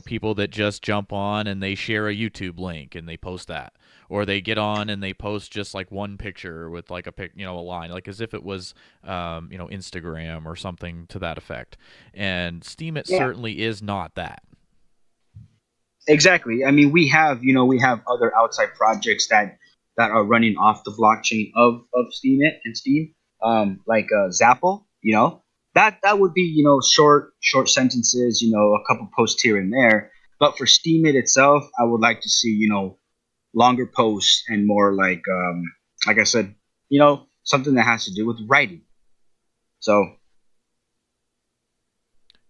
people that just jump on and they share a YouTube link and they post that. Or they get on and they post just like one picture with like a line, like as if it was, Instagram or something to that effect. And Steemit Yeah, certainly is not that. exactly. I mean, we have other outside projects that are running off the blockchain of Steemit and Steam, like Zapple. That would be, short sentences, a couple posts here and there. But for Steemit itself, I would like to see, longer posts and more like I said, something that has to do with writing. So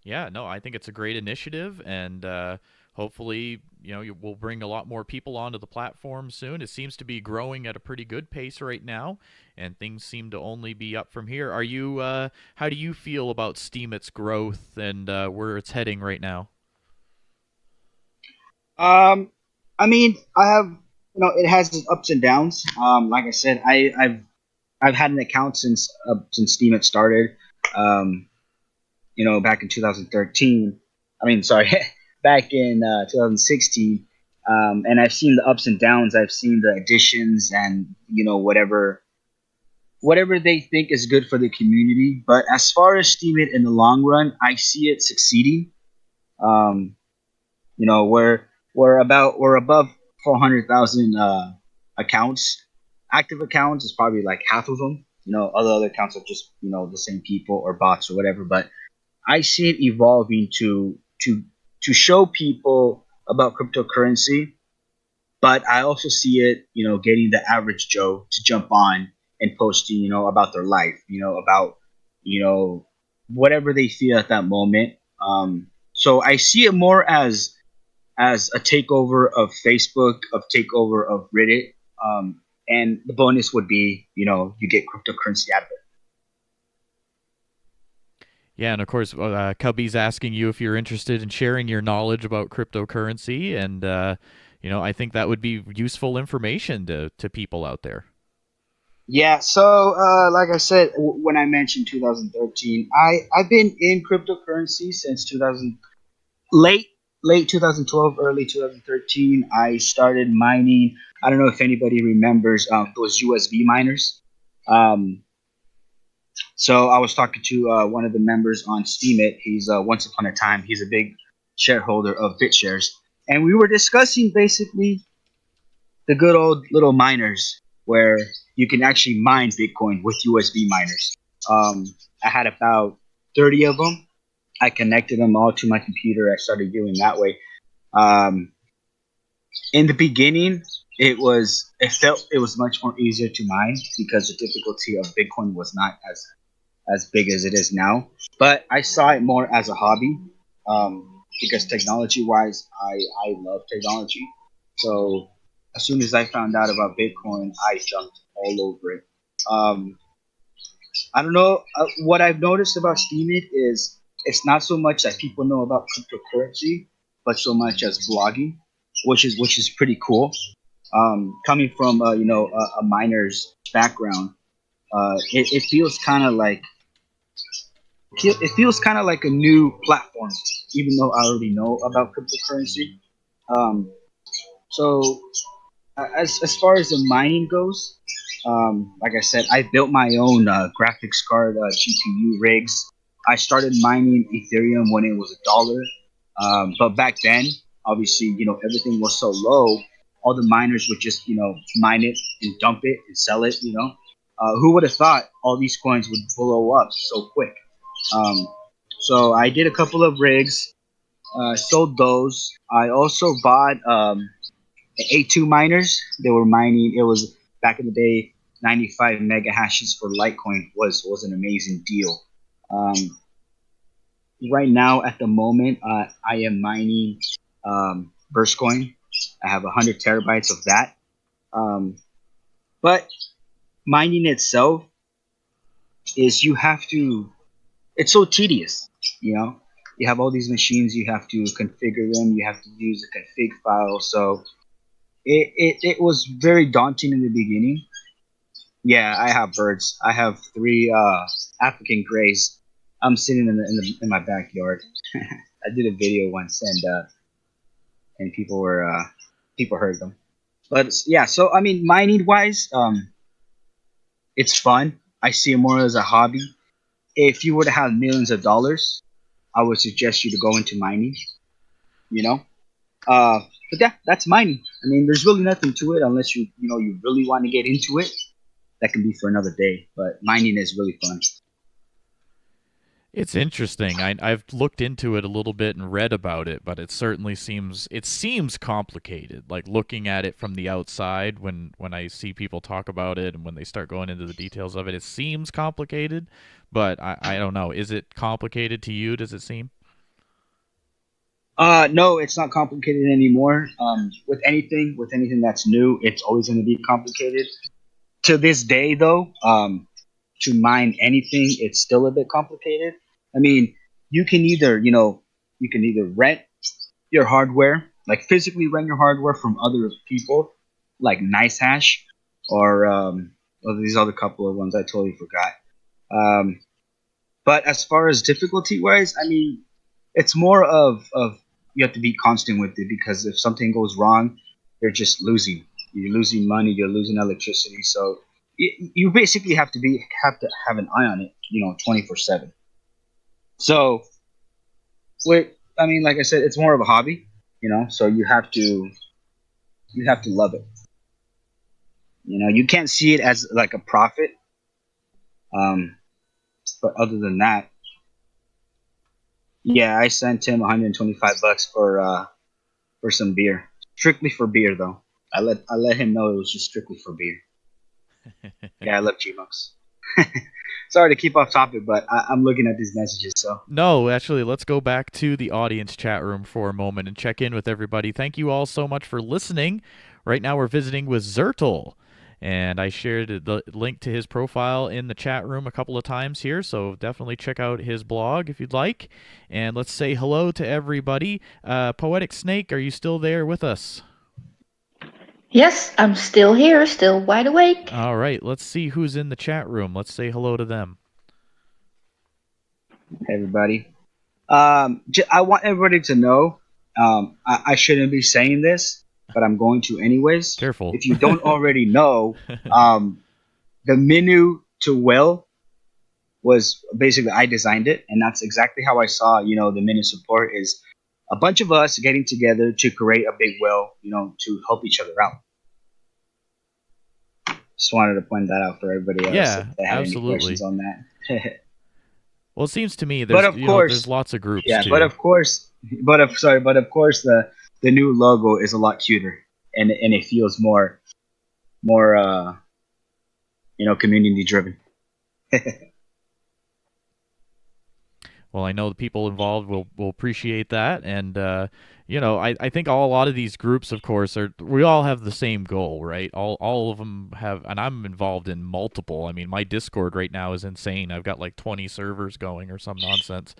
Yeah, no, I think it's a great initiative, and hopefully, we'll bring a lot more people onto the platform soon. It seems to be growing at a pretty good pace right now, and things seem to only be up from here. How do you feel about Steemit's growth and where it's heading right now? Um, I mean, I have, it has its ups and downs. Like I said, I've had an account since Steam had started. Um, back in 2013. I mean, sorry, back in 2016. And I've seen the ups and downs. I've seen the additions and whatever they think is good for the community. But as far as Steam it in the long run, I see it succeeding. Um, we're above 400,000 accounts. Active accounts is probably like half of them. Other accounts are just the same people or bots or whatever. But I see it evolving to show people about cryptocurrency, but I also see it, getting the average Joe to jump on and posting, about their life, about, you know, whatever they feel at that moment. So I see it more as a takeover of Facebook, of takeover of Reddit. And the bonus would be, you get cryptocurrency out of it. Yeah, and of course, Cubby's asking you if you're interested in sharing your knowledge about cryptocurrency, and I think that would be useful information to people out there. Yeah, so like I said, when I mentioned 2013, I've been in cryptocurrency since 2000, late late 2012, early 2013. I started mining. I don't know if anybody remembers those USB miners. Um, so I was talking to one of the members on Steemit. He's once upon a time he's a big shareholder of BitShares, and we were discussing basically the good old little miners where you can actually mine Bitcoin with USB miners. I had about 30 of them. I connected them all to my computer. I started doing that way. Um, in the beginning, it was much more easier to mine because the difficulty of Bitcoin was not as big as it is now. But I saw it more as a hobby because technology wise, I love technology. So as soon as I found out about Bitcoin, I jumped all over it. Um, I don't know. What I've noticed about Steemit is it's not so much that people know about cryptocurrency, but so much as blogging, which is pretty cool. Coming from a miner's background, it feels kind of like a new platform, even though I already know about cryptocurrency. Um, so as far as the mining goes, like I said, I built my own graphics card GPU rigs. I started mining Ethereum when it was $1, but back then, obviously, everything was so low. All the miners would just mine it and dump it and sell it. Who would have thought all these coins would blow up so quick? Um, so I did a couple of rigs, sold those. I also bought A2 miners. They were mining. It was back in the day. 95 mega hashes for Litecoin was an amazing deal. Um, right now, at the moment, I am mining Burstcoin. I have 100 terabytes of that. Um, but mining itself is you have to. It's so tedious. You have all these machines. You have to configure them. You have to use a config file. So it was very daunting in the beginning. Yeah, I have birds. I have three African grays. I'm sitting in my backyard. I did a video once, and people heard them. But yeah, so I mean, mining wise, it's fun. I see it more as a hobby. If you were to have millions of dollars, I would suggest you to go into mining. You know, uh, but yeah, that's mining. I mean, there's really nothing to it unless you really want to get into it. That can be for another day. But mining is really fun. It's interesting. I've looked into it a little bit and read about it, but it certainly seems complicated. Like looking at it from the outside, when I see people talk about it and when they start going into the details of it, it seems complicated. But I don't know. Is it complicated to you? Does it seem? No, it's not complicated anymore. With anything that's new, it's always going to be complicated. To this day, though, to mine anything, it's still a bit complicated. I mean, you can either, you can either rent your hardware, like physically rent your hardware from other people, like Nice Hash, or these other couple of ones I totally forgot. Um, but as far as difficulty wise, I mean, it's more of you have to be constant with it because if something goes wrong, you're just losing. You're losing money. You're losing electricity. So you basically have to have an eye on it. 24/7. So I mean, like I said, it's more of a hobby. So you have to love it. You can't see it as like a profit. Um, but other than that, yeah, I sent him 125 bucks for some beer. Strictly for beer though. I let him know it was just strictly for beer. Yeah, I love Gmugs. Sorry to keep off topic, but I'm looking at these messages. So No, actually, let's go back to the audience chat room for a moment and check in with everybody. Thank you all so much for listening. Right now, we're visiting with Zertel, and I shared the link to his profile in the chat room a couple of times here, so definitely check out his blog if you'd like. And let's say hello to everybody. Poetic Snake, are you still there with us? Yes, I'm still here, still wide awake. All right, let's see who's in the chat room. Let's say hello to them. hey, everybody, I want everybody to know. I shouldn't be saying this, but I'm going to anyways. Careful. If you don't already know, the menu to Will was basically I designed it, and that's exactly how I saw. The menu support is a bunch of us getting together to create a big well, to help each other out. Just wanted to point that out for everybody else Yeah, if they had absolutely. any questions on that. Well, it seems to me But there's of course, there's lots of groups yeah. too. But of course, the new logo is a lot cuter, and it feels more community driven. Well, I know the people involved will appreciate that, and I think a lot of these groups, of course, we all have the same goal, right? All of them have, and I'm involved in multiple. I mean, my Discord right now is insane. I've got like 20 servers going or some nonsense.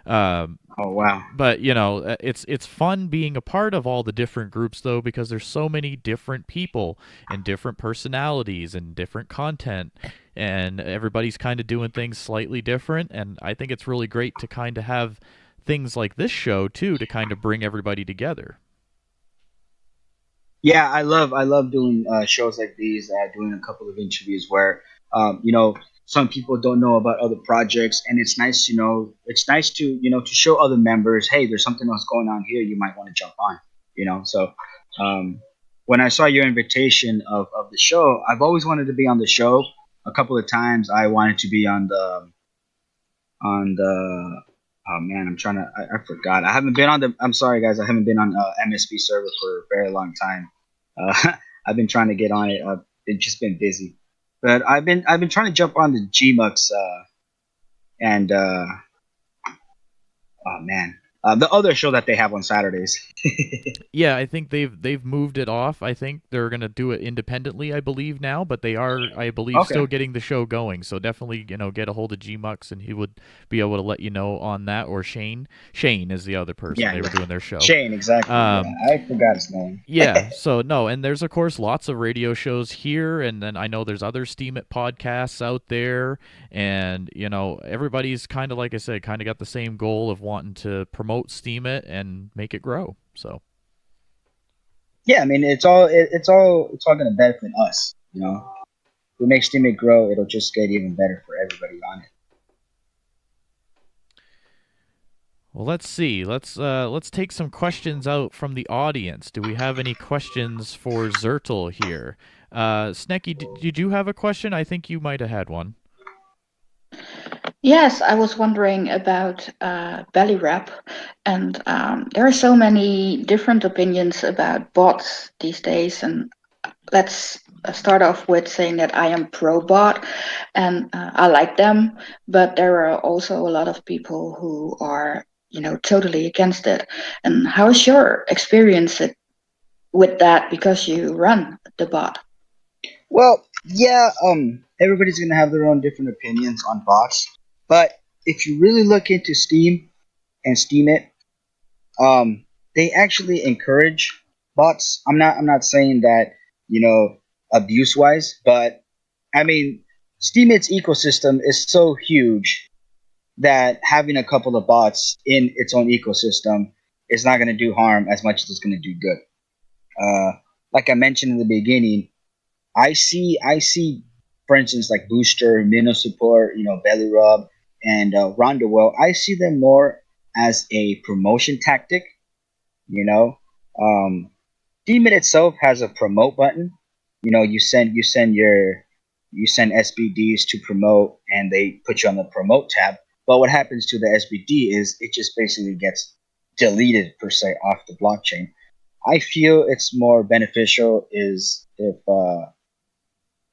Oh wow. But it's fun being a part of all the different groups though, because there's so many different people and different personalities and different content, and everybody's kind of doing things slightly different. And I think it's really great to kind of have things like this show too to kind of bring everybody together. Yeah, I love doing shows like these. Doing a couple of interviews where some people don't know about other projects, and it's nice to to show other members, hey, there's something else going on here. You might want to jump on. So um, when I saw your invitation of the show, I've always wanted to be on the show. A couple of times I wanted to be on the oh man, I forgot. I haven't been on the. I'm sorry guys, I haven't been on MSP server for a very long time. I've been trying to get on it. I've just been busy, but I've been trying to jump on the Gmux and oh man, the other show that they have on Saturdays. Yeah, I think they've moved it off. I think they're gonna do it independently, I believe now, but they are, I believe, Okay. still getting the show going. So definitely, get a hold of Gmux, and he would be able to let you know on that. Or Shane. Shane is the other person Yeah, they were yeah. doing their show. Shane, exactly. Yeah, Um, I forgot his name. yeah. So no, and there's of course lots of radio shows here, and then I know there's other Steemit podcasts out there, and everybody's kind of, like I said, kind of got the same goal of wanting to promote Steemit and make it grow. So. Yeah, I mean it's all going to benefit us. If we make Steemit grow, it'll just get even better for everybody on it. Well, let's see. Let's take some questions out from the audience. Do we have any questions for Zertel here? Snecky, did you have a question? I think you might have had one. Yes, I was wondering about belly wrap, and there are so many different opinions about bots these days. And let's start off with saying that I am pro bot, and I like them, but there are also a lot of people who are, totally against it. And how is your experience with that? Because you run the bot. Well, yeah, everybody's gonna have their own different opinions on bots, but if you really look into Steam and Steemit, they actually encourage bots. I'm not saying that abuse wise, but I mean Steemit's ecosystem is so huge that having a couple of bots in its own ecosystem is not going to do harm as much as it's going to do good. Uh, like I mentioned in the beginning, I see, for instance, like Booster, Minnow Support, Belly Rub, and Rondowell. I see them more as a promotion tactic. You know, um, Demon itself has a promote button. You send SBDs to promote, and they put you on the promote tab. But what happens to the SBD is it just basically gets deleted per se off the blockchain. I feel it's more beneficial is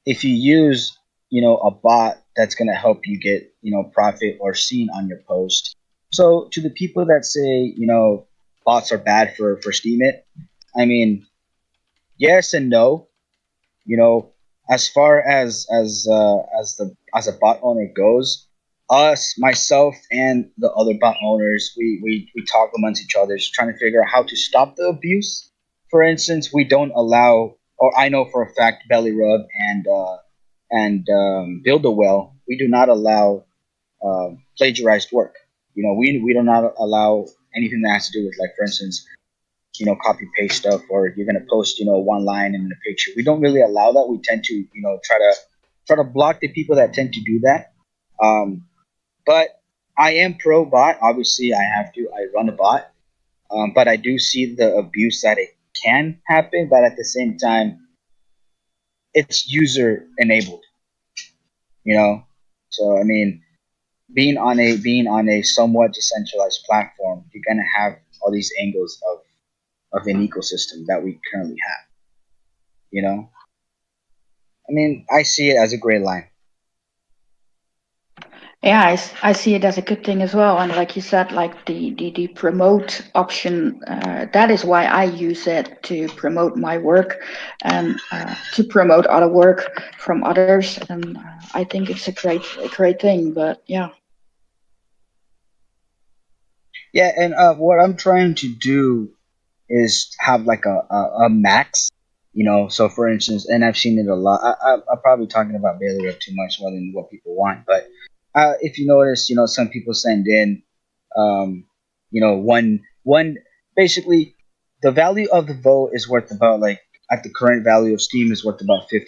if you use a bot that's going to help you get profit or seen on your post. So to the people that say bots are bad for Steemit, I mean yes and no. you know as far as a bot owner goes, us, myself, and the other bot owners, we talk amongst each other trying to figure out how to stop the abuse. For instance, we don't allow, or I know for a fact, belly rub and build a well, we do not allow plagiarized work. We do not allow anything that has to do with, like, for instance, copy paste stuff, or you're gonna post, one line in a picture. We don't really allow that. We tend to, try to block the people that tend to do that. Um, but I am pro bot. Obviously, I have to. I run a bot, but I do see the abuse that it can happen. But at the same time, it's user enabled. You know, so I mean, being on a somewhat decentralized platform, you're gonna have all these angles of an ecosystem that we currently have. You know, I mean, I see it as a gray line. Yeah, I see it as a good thing as well. And like you said, like the promote option, that is why I use it to promote my work and to promote other work from others. And I think it's a great thing. But yeah. Yeah, and what I'm trying to do is have like a max. So for instance, and I've seen it a lot. I'm probably talking about Bailey Rip too much more than what people want, but if you notice, some people send in, one basically the value of the vote is worth about, like, at the current value of Steam is worth about $50.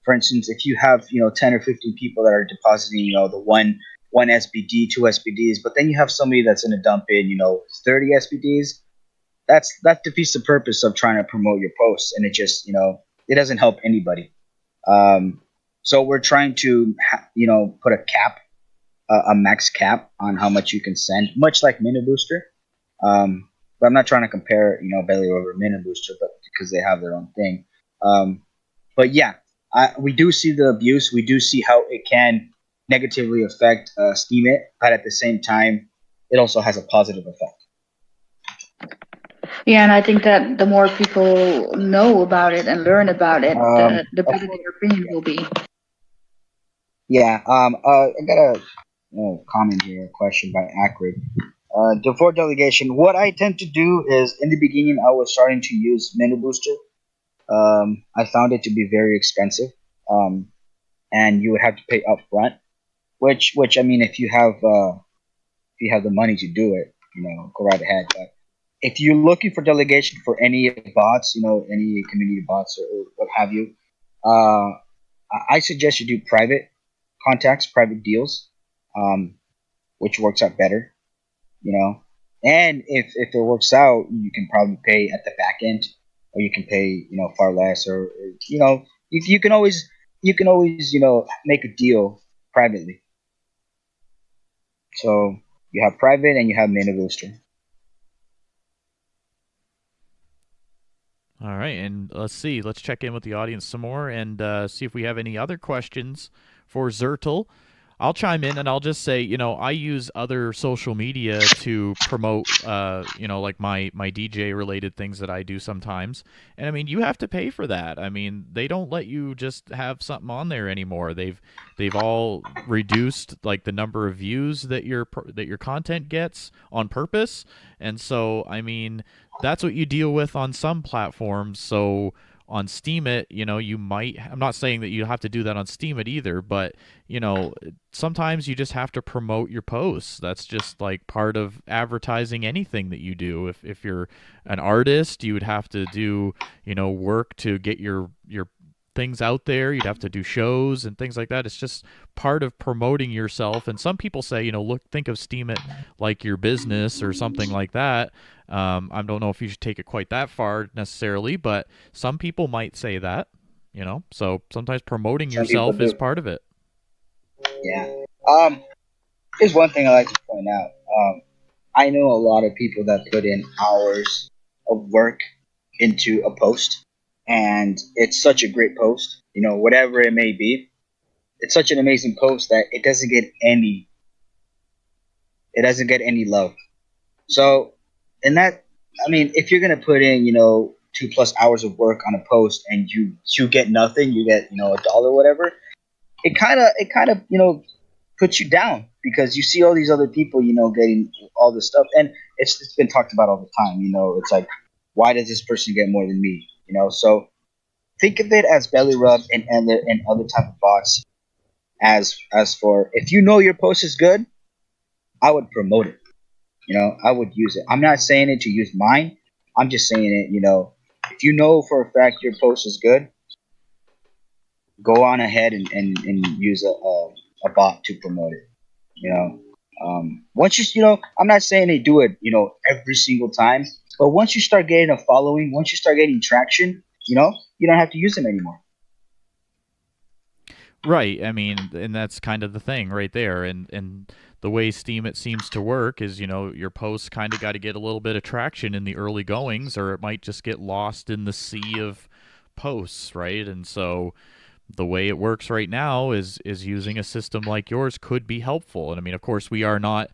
For instance, if you have 10 or 15 people that are depositing the one SBD, two SBDs, but then you have somebody that's going to dump in 30 SBDs, that defeats the purpose of trying to promote your posts, and it just it doesn't help anybody. um, so we're trying to put a cap, a max cap on how much you can send, much like Mini Booster. But I'm not trying to compare Belly over Mini Booster, but because they have their own thing. But yeah, we do see the abuse, we do see how it can negatively affect Steemit, but at the same time it also has a positive effect. Yeah, and I think that the more people know about it and learn about it, the Of better course, their opinion yeah. will be. Yeah, I got a comment here, a question by Acrid. For delegation, what I tend to do is, in the beginning, I was starting to use Mini Booster. I found it to be very expensive, um, and you would have to pay upfront. Which I mean, if you have the money to do it, go right ahead. But if you're looking for delegation for any bots, any community bots, or what have you, uh, I suggest you do private contacts, private deals, um, which works out better, you know. And if it works out, you can probably pay at the back end, or you can pay far less, or you can always make a deal privately. So you have private and you have mini booster. All right, and let's see. Let's check in with the audience some more and see if we have any other questions for Zertel. I'll chime in and I'll just say, I use other social media to promote, like my DJ related things that I do sometimes. And I mean, you have to pay for that. I mean, they don't let you just have something on there anymore. They've all reduced like the number of views that your content gets on purpose. And so, I mean, that's what you deal with on some platforms. So on Steemit, you might. I'm not saying that you have to do that on Steemit either, but sometimes you just have to promote your posts. That's just like part of advertising anything that you do. If you're an artist, you would have to do work to get your things out there. You'd have to do shows and things like that. It's just part of promoting yourself. And some people say, think of Steemit like your business or something like that. I don't know if you should take it quite that far necessarily, but some people might say that, So sometimes promoting Some people yourself is do. part of it. Yeah. Here's one thing I like to point out. I know a lot of people that put in hours of work into a post, and it's such a great post. Whatever it may be, it's such an amazing post that it doesn't get any love. So, and that, I mean, if you're gonna put in, 2+ hours of work on a post and you get nothing, you get a dollar, or whatever. It kind of puts you down because you see all these other people, getting all this stuff, and it's been talked about all the time. It's like, why does this person get more than me? So think of it as belly rub and other type of bots. As for, if your post is good, I would promote it. I would use it. I'm not saying it to use mine. I'm just saying it. If you know for a fact your post is good, go on ahead and use a bot to promote it. Once I'm not saying they do it, every single time, but once you start getting a following, once you start getting traction, you don't have to use them anymore. Right. I mean, and that's kind of the thing right there. And the way Steam it seems to work is, your posts kind of got to get a little bit of traction in the early goings, or it might just get lost in the sea of posts, right? And so the way it works right now is using a system like yours could be helpful. And I mean, of course, we are not,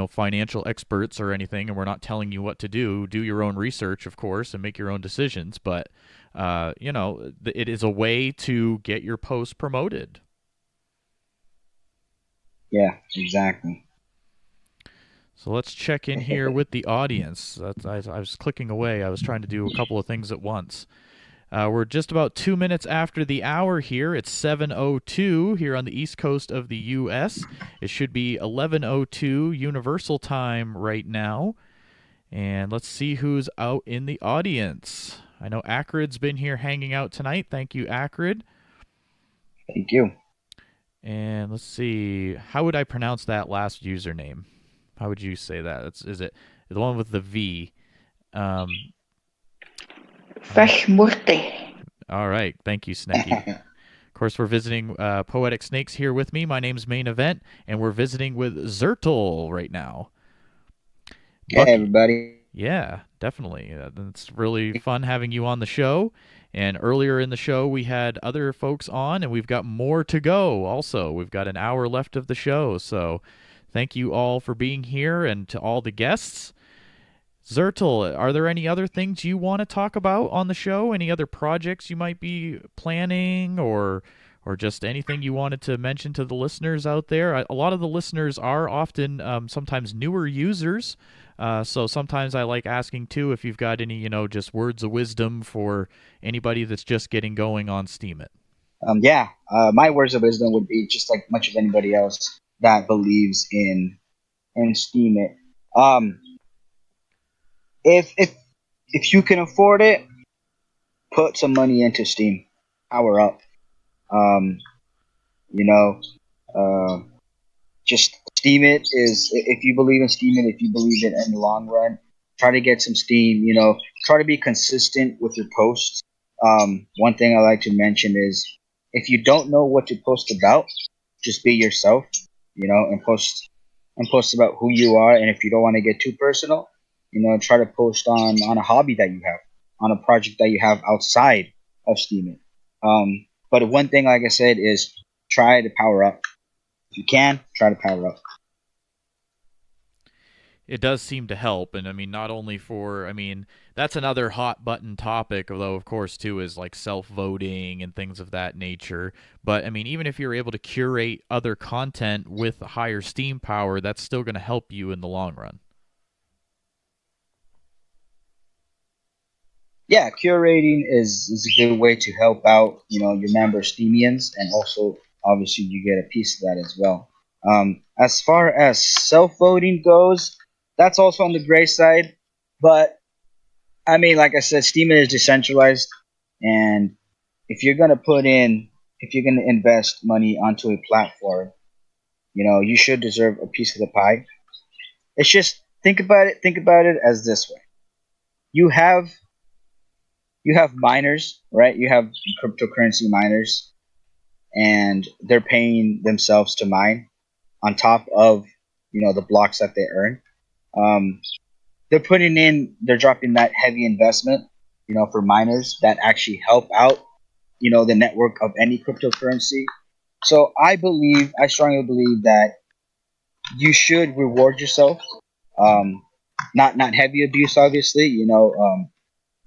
financial experts or anything, and we're not telling you what to do. Do your own research, of course, and make your own decisions. But it is a way to get your post promoted. Yeah, exactly. So let's check in here with the audience. I was clicking away. I was trying to do a couple of things at once. We're just about 2 minutes after the hour here. It's 7:02 here on the east coast of the U.S. It should be 11:02 Universal Time right now. And let's see who's out in the audience. I know Acrid's been here hanging out tonight. Thank you, Acrid. Thank you. And let's see. How would I pronounce that last username? How would you say that? Is it the one with the V? Vashmurti. All right. Thank you, Snecky. Of course, we're visiting Poetic Snakes here with me. My name's Main Event, and we're visiting with Zertel right now. Hey, everybody. Yeah, definitely. It's really fun having you on the show. And earlier in the show, we had other folks on, and we've got more to go also. We've got an hour left of the show. So thank you all for being here, and to all the guests. Zertel, are there any other things you want to talk about on the show? Any other projects you might be planning, or just anything you wanted to mention to the listeners out there? A lot of the listeners are often sometimes newer users, so sometimes I like asking too if you've got any, just words of wisdom for anybody that's just getting going on Steemit. My words of wisdom would be just like much of anybody else that believes in Steemit. If you can afford it, put some money into Steam. Power up. Just Steemit is, if you believe in Steemit, if you believe it in the long run, try to get some steam. Try to be consistent with your posts. One thing I like to mention is, if you don't know what to post about, just be yourself. And post and post about who you are. And if you don't want to get too personal, try to post on a hobby that you have, on a project that you have outside of Steemit. But one thing, like I said, is try to power up. If you can, try to power up. It does seem to help, and I mean, not only for, I mean, that's another hot button topic, although of course too is like self-voting and things of that nature. But I mean, even if you're able to curate other content with higher Steam power, that's still going to help you in the long run. Yeah, curating is a good way to help out, your member Steemians, and also obviously you get a piece of that as well. As far as self voting goes, that's also on the gray side, but I mean, like I said, Steemit is decentralized, and if you're gonna if you're gonna invest money onto a platform, you should deserve a piece of the pie. It's just think about it as this way: you have miners, right? You have cryptocurrency miners, and they're paying themselves to mine on top of the blocks that they earn. Um, they're dropping that heavy investment, for miners that actually help out, the network of any cryptocurrency. So I strongly believe that you should reward yourself. Um, not heavy abuse, obviously,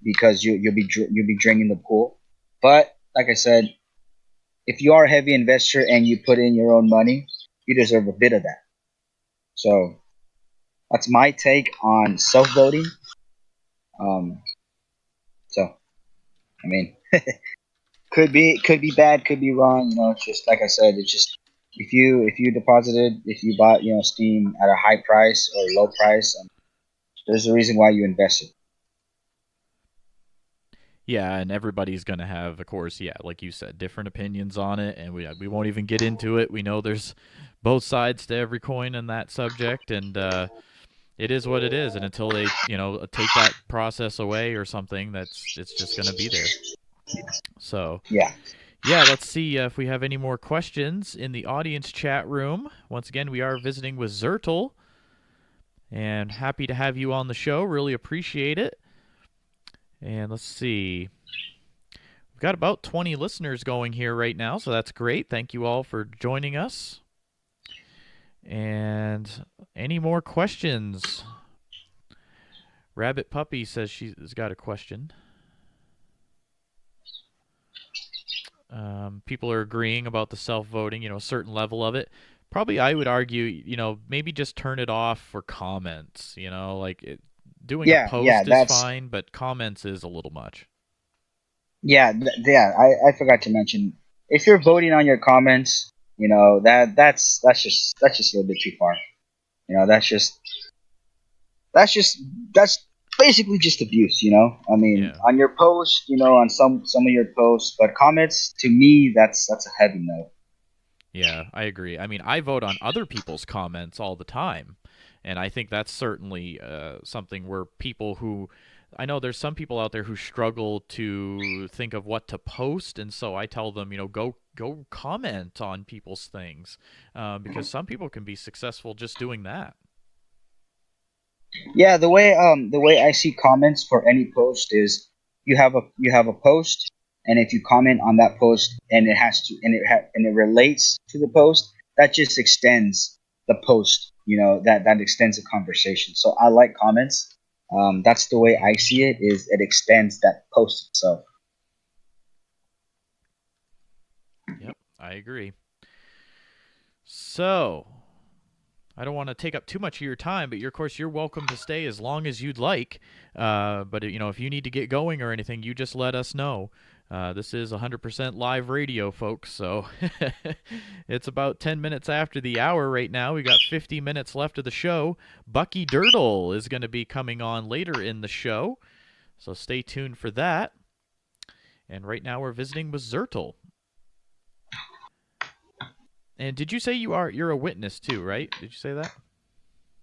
because you'll be draining the pool. But like I said, if you are a heavy investor and you put in your own money, you deserve a bit of that. So that's my take on self voting. Um, so I mean, could be bad, could be wrong. It's just like I said. It's just if you bought Steam at a high price or low price, there's a reason why you invested. Yeah, and everybody's going to have, of course, yeah, like you said, different opinions on it, and we won't even get into it. We know there's both sides to every coin in that subject, and it is what it is. And until they, take that process away or something, it's just going to be there. So, Yeah. yeah, let's see if we have any more questions in the audience chat room. Once again, we are visiting with Zertel, and happy to have you on the show. Really appreciate it. And let's see. We've got about 20 listeners going here right now, so that's great. Thank you all for joining us. And any more questions? Rabbit Puppy says she's got a question. People are agreeing about the self-voting, a certain level of it. Probably I would argue, maybe just turn it off for comments, doing a Yeah, post is fine, but comments is a little much. Yeah. I forgot to mention, if you're voting on your comments, that's just a little bit too far. That's just that's basically just abuse. I mean, Yeah. on your post, on some of your posts, but comments, to me, that's a heavy no. Yeah, I agree. I mean, I vote on other people's comments all the time, and I think that's certainly something where people who I know there's some people out there who struggle to think of what to post, and so I tell them, go comment on people's things, because some people can be successful just doing that. Yeah, the way I see comments for any post is you have a post, and if you comment on that post and it relates to the post, that just extends the post. That extends the conversation. So I like comments. That's the way I see it. Is it extends that post itself. Yep, I agree. So, I don't want to take up too much of your time, but of course you're welcome to stay as long as you'd like. But if you need to get going or anything, you just let us know. This is 100% live radio, folks. So it's about 10 minutes after the hour right now. We got 50 minutes left of the show. Bucky Dirtle is going to be coming on later in the show, so stay tuned for that. And right now we're visiting with Zertel. And did you say you're a witness too, right? Did you say that?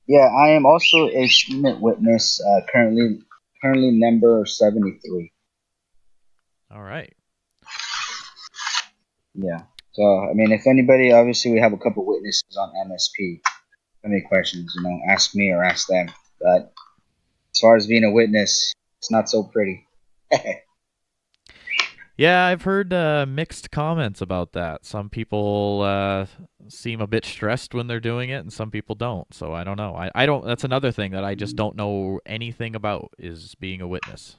Yeah, I am also a Steemit witness. Currently number 73. All right. Yeah. So I mean, if anybody, obviously we have a couple witnesses on MSP. any questions, ask me or ask them. But as far as being a witness, it's not so pretty. Yeah, I've heard mixed comments about that. Some people seem a bit stressed when they're doing it, and some people don't. So I don't know. I don't. That's another thing that I just don't know anything about is being a witness.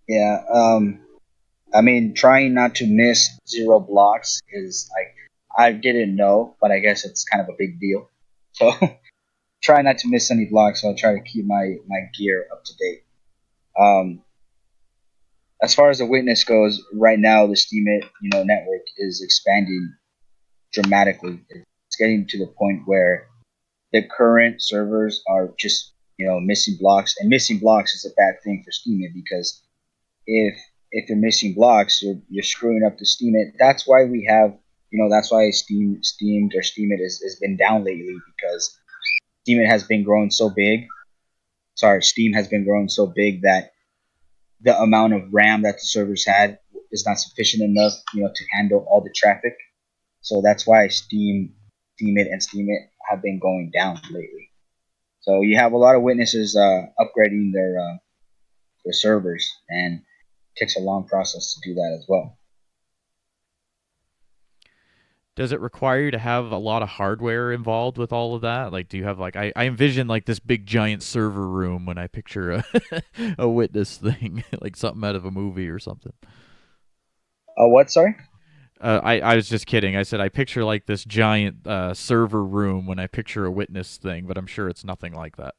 Yeah. I mean, trying not to miss 0 blocks is like I didn't know, but I guess it's kind of a big deal. So try not to miss any blocks. So I'll try to keep my gear up to date. Um, as far as the witness goes, right now the Steemit network is expanding dramatically. It's getting to the point where the current servers are just missing blocks, and missing blocks is a bad thing for Steemit because if you're missing blocks, you're screwing up the Steemit. That's why we have that's why Steamed or Steemit has been down lately because Steemit has been growing so big. Sorry, Steam has been growing so big that the amount of RAM that the servers had is not sufficient enough, to handle all the traffic. So that's why Steemit, and Steemit have been going down lately. So you have a lot of witnesses upgrading their servers, and it takes a long process to do that as well. Does it require you to have a lot of hardware involved with all of that? Like, do you have like I envision like this big giant server room when I picture a witness thing, like something out of a movie or something. Oh, what? Sorry. I was just kidding. I said I picture like this giant server room when I picture a witness thing, but I'm sure it's nothing like that.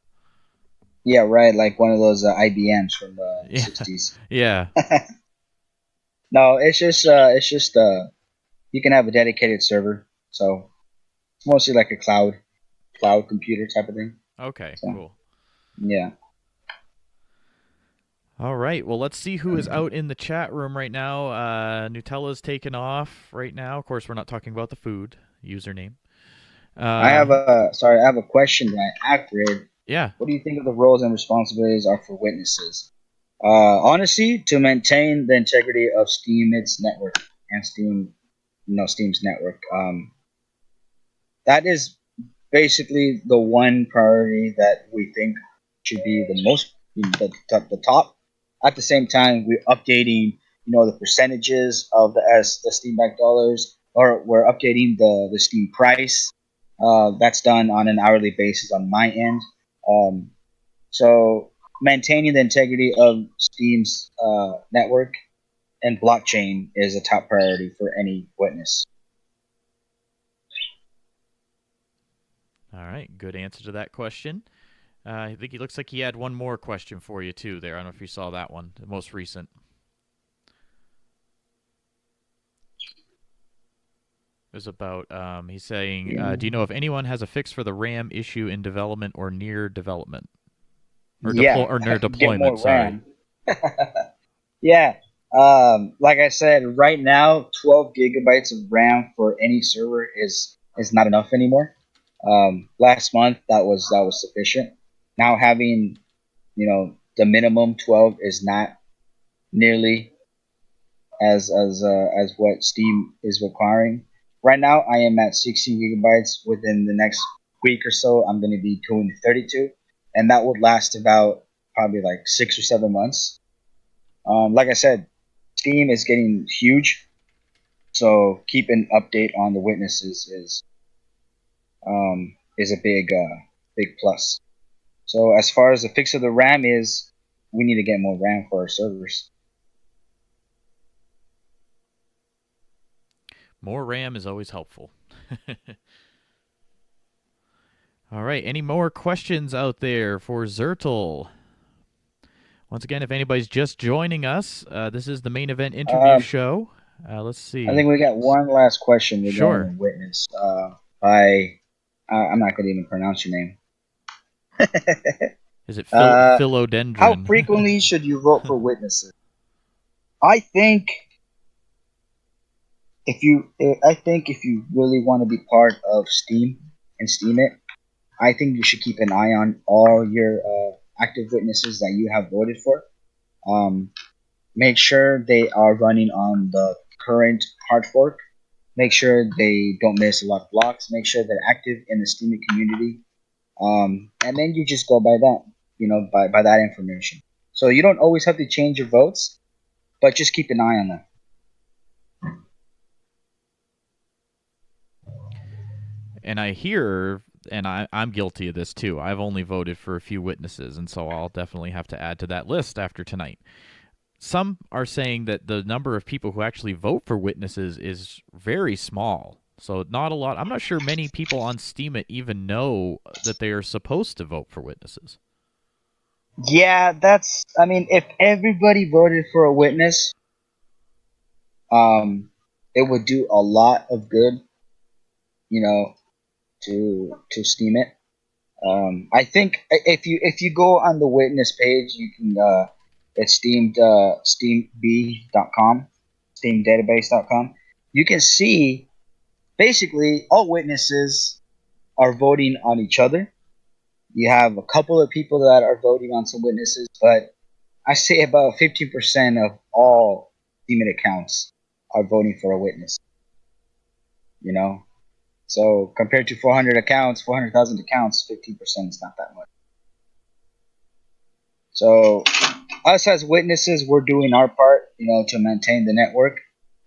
Yeah, right. Like one of those IBMs from the Yeah, 60s. yeah. No, it's just you can have a dedicated server, so it's mostly like a cloud computer type of thing. Okay, So cool. yeah. All right. Well, let's see who is out in the chat room right now. Nutella's taken off right now. Of course, we're not talking about the food username. Uh, I have a question that Acrid. yeah. What do you think of the roles and responsibilities are for witnesses? Honestly, to maintain the integrity of Steem's network and Steam's network. That is basically the one priority that we think should be the most the top. At the same time, we're updating the percentages of the Steam back dollars, or we're updating the Steam price. That's done on an hourly basis on my end. Um, so maintaining the integrity of Steam's network and blockchain is a top priority for any witness. All right. Good answer to that question. I think he looks like he had one more question for you too. There. I don't know if you saw that one, the most recent. It was about he's saying, Yeah. do you know if anyone has a fix for the RAM issue in development or near development or Yeah, near get deployment? more Sorry. RAM. Yeah. Like I said, right now, 12 gigabytes of RAM for any server is not enough anymore. Last month that was sufficient. Now having the minimum 12 is not nearly as what Steam is requiring. Right now, I am at 16 gigabytes. Within the next week or so, I'm going to be going to 32, and that would last about probably like 6 or 7 months. Like I said, Steam is getting huge, so keep an update on the witnesses is a big plus. So as far as the fix of the RAM is, we need to get more RAM for our servers. More RAM is always helpful. All right. Any more questions out there for Zertel? Once again, if anybody's just joining us, this is the main event interview show. Let's see. I think we got one last question regarding Sure. the witness. I'm not going to even pronounce your name. Is it How philodendron? frequently should you vote for witnesses? I think if you really want to be part of Steam and Steemit, I think you should keep an eye on all your active witnesses that you have voted for. Um, Make sure they are running on the current hard fork Make sure they don't miss a lot of blocks. Make sure they're active in the Steemit community. And then you just go by that, by that information. So you don't always have to change your votes, but just keep an eye on that. And I hear, and I'm guilty of this too. I've only voted for a few witnesses, and so I'll definitely have to add to that list after tonight. Some are saying that the number of people who actually vote for witnesses is very small. So not a lot. I'm not sure many people on Steemit even know that they are supposed to vote for witnesses. Yeah, I mean, if everybody voted for a witness, um, it would do a lot of good, you know, to Steemit. I think if you go on the witness page, you can it's steamb.com, steamdatabase.com. You can see basically all witnesses are voting on each other. You have a couple of people that are voting on some witnesses, but I say about 15% of all Steemit accounts are voting for a witness. You know, so compared to 400,000 accounts, 15% is not that much. So us as witnesses, we're doing our part, to maintain the network.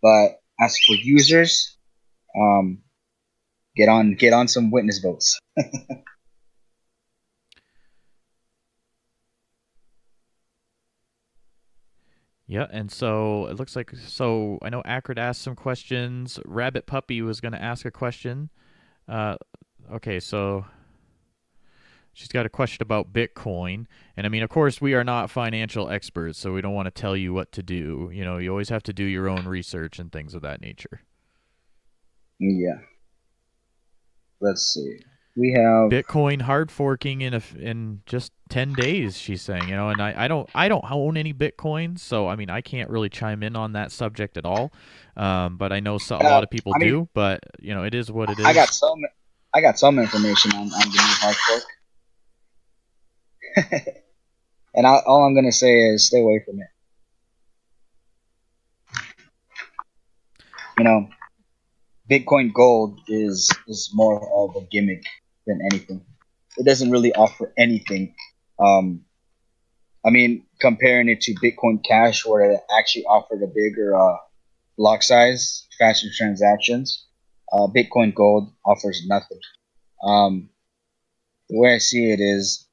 But as for users, um, get on some witness votes. Yeah, and so it looks like I know Acrid asked some questions. Rabbit Puppy was going to ask a question. Uh, okay, so she's got a question about Bitcoin. And I mean, of course, we are not financial experts, so we don't want to tell you what to do. You always have to do your own research and things of that nature. Yeah. Let's see. We have Bitcoin hard forking in just 10 days, she's saying, and I don't own any Bitcoins, so I mean I can't really chime in on that subject at all. But I know a lot of people I mean, do, but it is what it I got is. some information on the new hard fork. And all I'm gonna say is stay away from it. Bitcoin Gold is more of a gimmick than anything. It doesn't really offer anything. Um, I mean, comparing it to Bitcoin Cash, where it actually offered a bigger block size, faster transactions, Bitcoin Gold offers nothing. Um, the way I see it is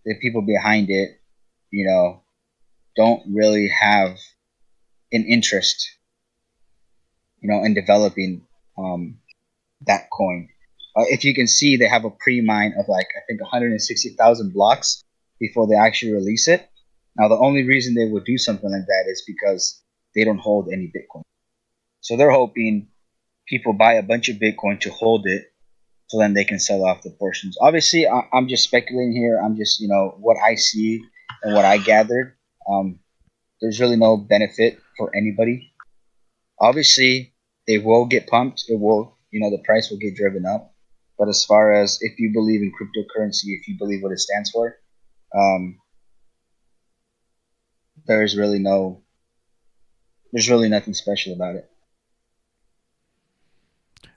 the people behind it, you know, don't really have an interest, in developing that coin. If you can see, they have a pre-mine of like I think 160,000 blocks before they actually release it. Now, the only reason they would do something like that is because they don't hold any Bitcoin. So they're hoping people buy a bunch of Bitcoin to hold it, so then they can sell off the portions. Obviously, I'm just speculating here. I'm just what I see and what I gathered. Um, there's really no benefit for anybody. Obviously, they will get pumped. It will, the price will get driven up. But as far as if you believe in cryptocurrency, if you believe what it stands for, um, there's really no, there's really nothing special about it.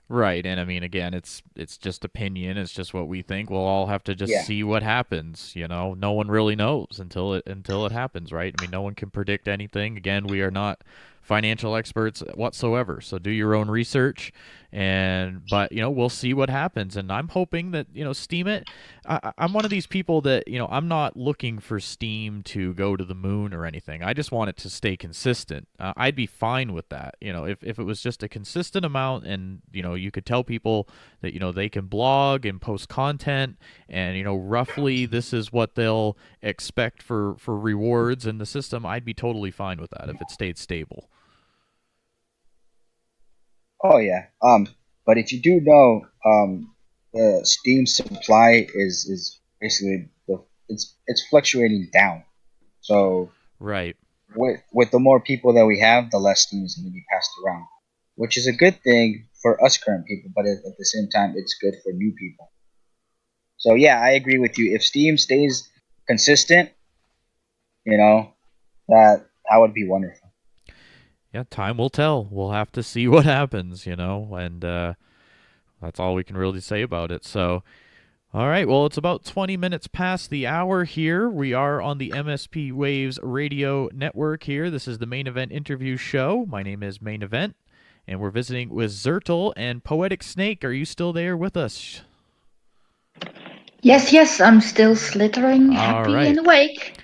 Right, and I mean, again, it's just opinion. It's just what we think. We'll all have to just Yeah. see what happens. No one really knows until it happens, right? I mean, no one can predict anything. Again, we are not financial experts whatsoever. So do your own research, but we'll see what happens. And I'm hoping that Steemit. I'm one of these people that I'm not looking for Steam to go to the moon or anything. I just want it to stay consistent. I'd be fine with that. If it was just a consistent amount, and you could tell people that they can blog and post content, and roughly this is what they'll expect for rewards in the system. I'd be totally fine with that if it stayed stable. Oh yeah. But if you do know, the Steam supply is basically it's fluctuating down. So Right. with the more people that we have, the less Steam is going to be passed around, which is a good thing for us current people. But at the same time, it's good for new people. So yeah, I agree with you. If Steam stays consistent, that would be wonderful. yeah, time will tell. We'll have to see what happens, and that's all we can really say about it. So, all right, well, it's about 20 minutes past the hour here. We are on the MSP Waves radio network here. This is the Main Event interview show. My name is Main Event, and we're visiting with Zertal and Poetic Snake. Are you still there with us? Yes, I'm still slithering, All happy right. and awake.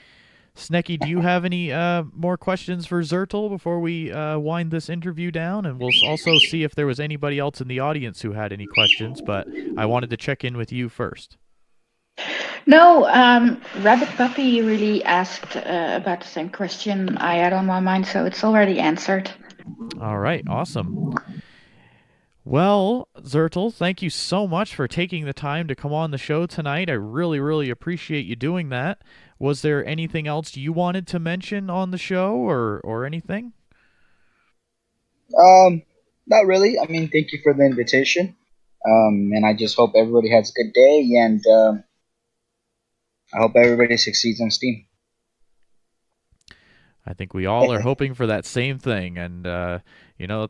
Snecky, do you have any more questions for Zertal before we wind this interview down? And we'll also see if there was anybody else in the audience who had any questions, but I wanted to check in with you first. No, Rabbit Puppy really asked about the same question I had on my mind, so it's already answered. All right, awesome. Well, Zertal, thank you so much for taking the time to come on the show tonight. I really, really appreciate you doing that. Was there anything else you wanted to mention on the show or anything? Not really. I mean, thank you for the invitation. And I just hope everybody has a good day, and I hope everybody succeeds on Steam. I think we all are hoping for that same thing. And,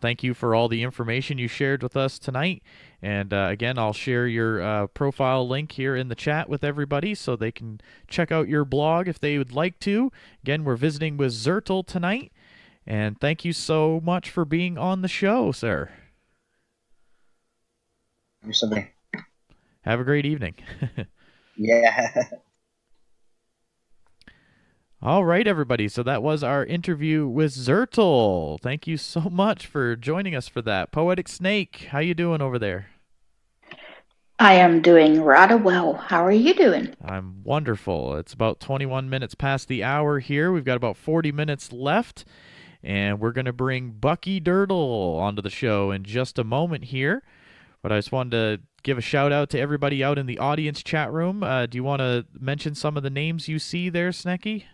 thank you for all the information you shared with us tonight. And again, I'll share your profile link here in the chat with everybody so they can check out your blog if they would like to. Again, we're visiting with Zertal tonight. And thank you so much for being on the show, sir. Have a great evening. Yeah. All right, everybody. So that was our interview with Zertal. Thank you so much for joining us for that. Poetic Snake, how you doing over there? I am doing rather well. How are you doing? I'm wonderful. It's about 21 minutes past the hour here. We've got about 40 minutes left, and we're going to bring Bucky Dirtle onto the show in just a moment here. But I just wanted to give a shout out to everybody out in the audience chat room. Do you want to mention some of the names you see there, Snecky?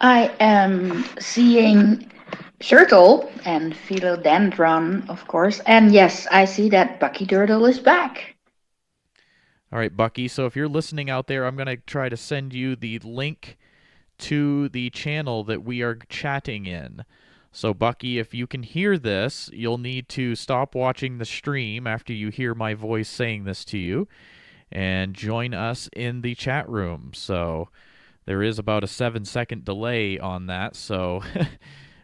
I am seeing Shirtle and Philodendron, of course. And yes, I see that Bucky Dirtle is back. All right, Bucky. So if you're listening out there, I'm going to try to send you the link to the channel that we are chatting in. So, Bucky, if you can hear this, you'll need to stop watching the stream after you hear my voice saying this to you and join us in the chat room. So there is about a 7-second delay on that, so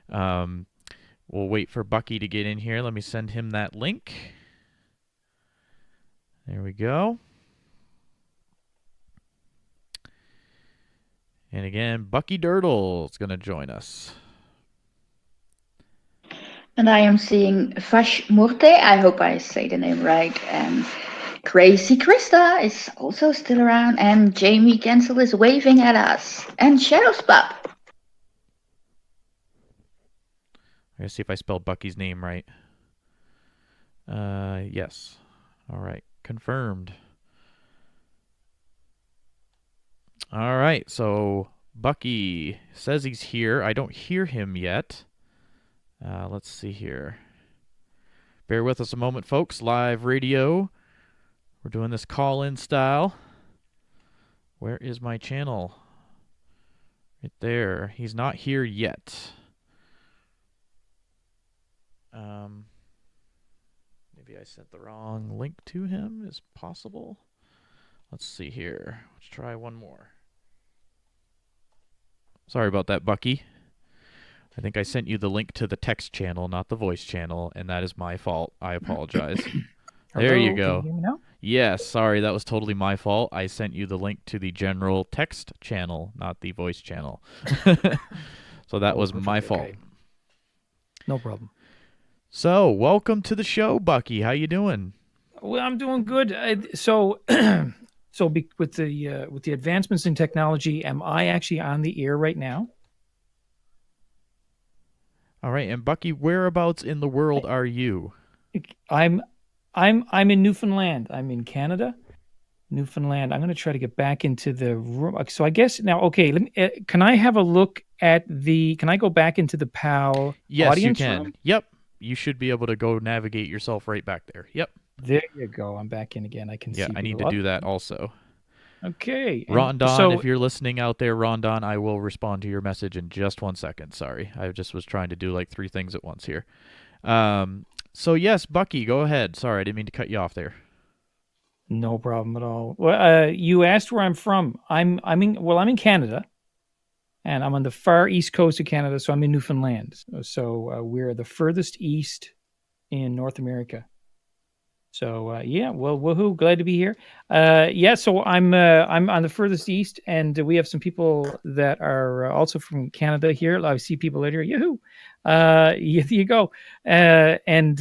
we'll wait for Bucky to get in here. Let me send him that link. There we go. And again, Bucky Dirtle is going to join us. And I am seeing Vash Morte, I hope I say the name right, and Crazy Krista is also still around, and Jamie Gensel is waving at us, and Shadows Pup. I'm going to see if I spelled Bucky's name right. Yes. All right. Confirmed. All right. So Bucky says he's here. I don't hear him yet. Let's see here. Bear with us a moment, folks. Live radio. We're doing this call-in style. Where is my channel? Right there. He's not here yet. Maybe I sent the wrong link to him. Is possible? Let's see here. Let's try one more. Sorry about that, Bucky. I think I sent you the link to the text channel, not the voice channel, and that is my fault. I apologize. There you go. Can you hear me now? Yes, sorry, that was totally my fault. I sent you the link to the general text channel, not the voice channel. So that was my fault. Okay. No problem. So, welcome to the show, Bucky. How you doing? Well, I'm doing good. With the advancements in technology, am I actually on the air right now? All right, and Bucky, whereabouts in the world are you? I'm in Newfoundland. I'm in Canada, Newfoundland. I'm going to try to get back into the room. So I guess now, okay. Can I have a look at the? Can I go back into the PAL Yes, audience you can. room? Yep, you should be able to go navigate yourself right back there. Yep. There you go. I'm back in again. I can see. Yeah, I need to do that also. Okay. And Rondon, so if you're listening out there, Rondon, I will respond to your message in just 1 second. Sorry, I just was trying to do like 3 things at once here. So yes, Bucky, go ahead. Sorry, I didn't mean to cut you off there. no problem at all. Well, you asked where I'm from. I'm in Canada, and I'm on the far east coast of Canada, so I'm in Newfoundland. So we're the furthest east in North America. So yeah, well, woohoo! Glad to be here. Yeah, so I'm on the furthest east, and we have some people that are also from Canada here. I see people out here. Yahoo! You go. And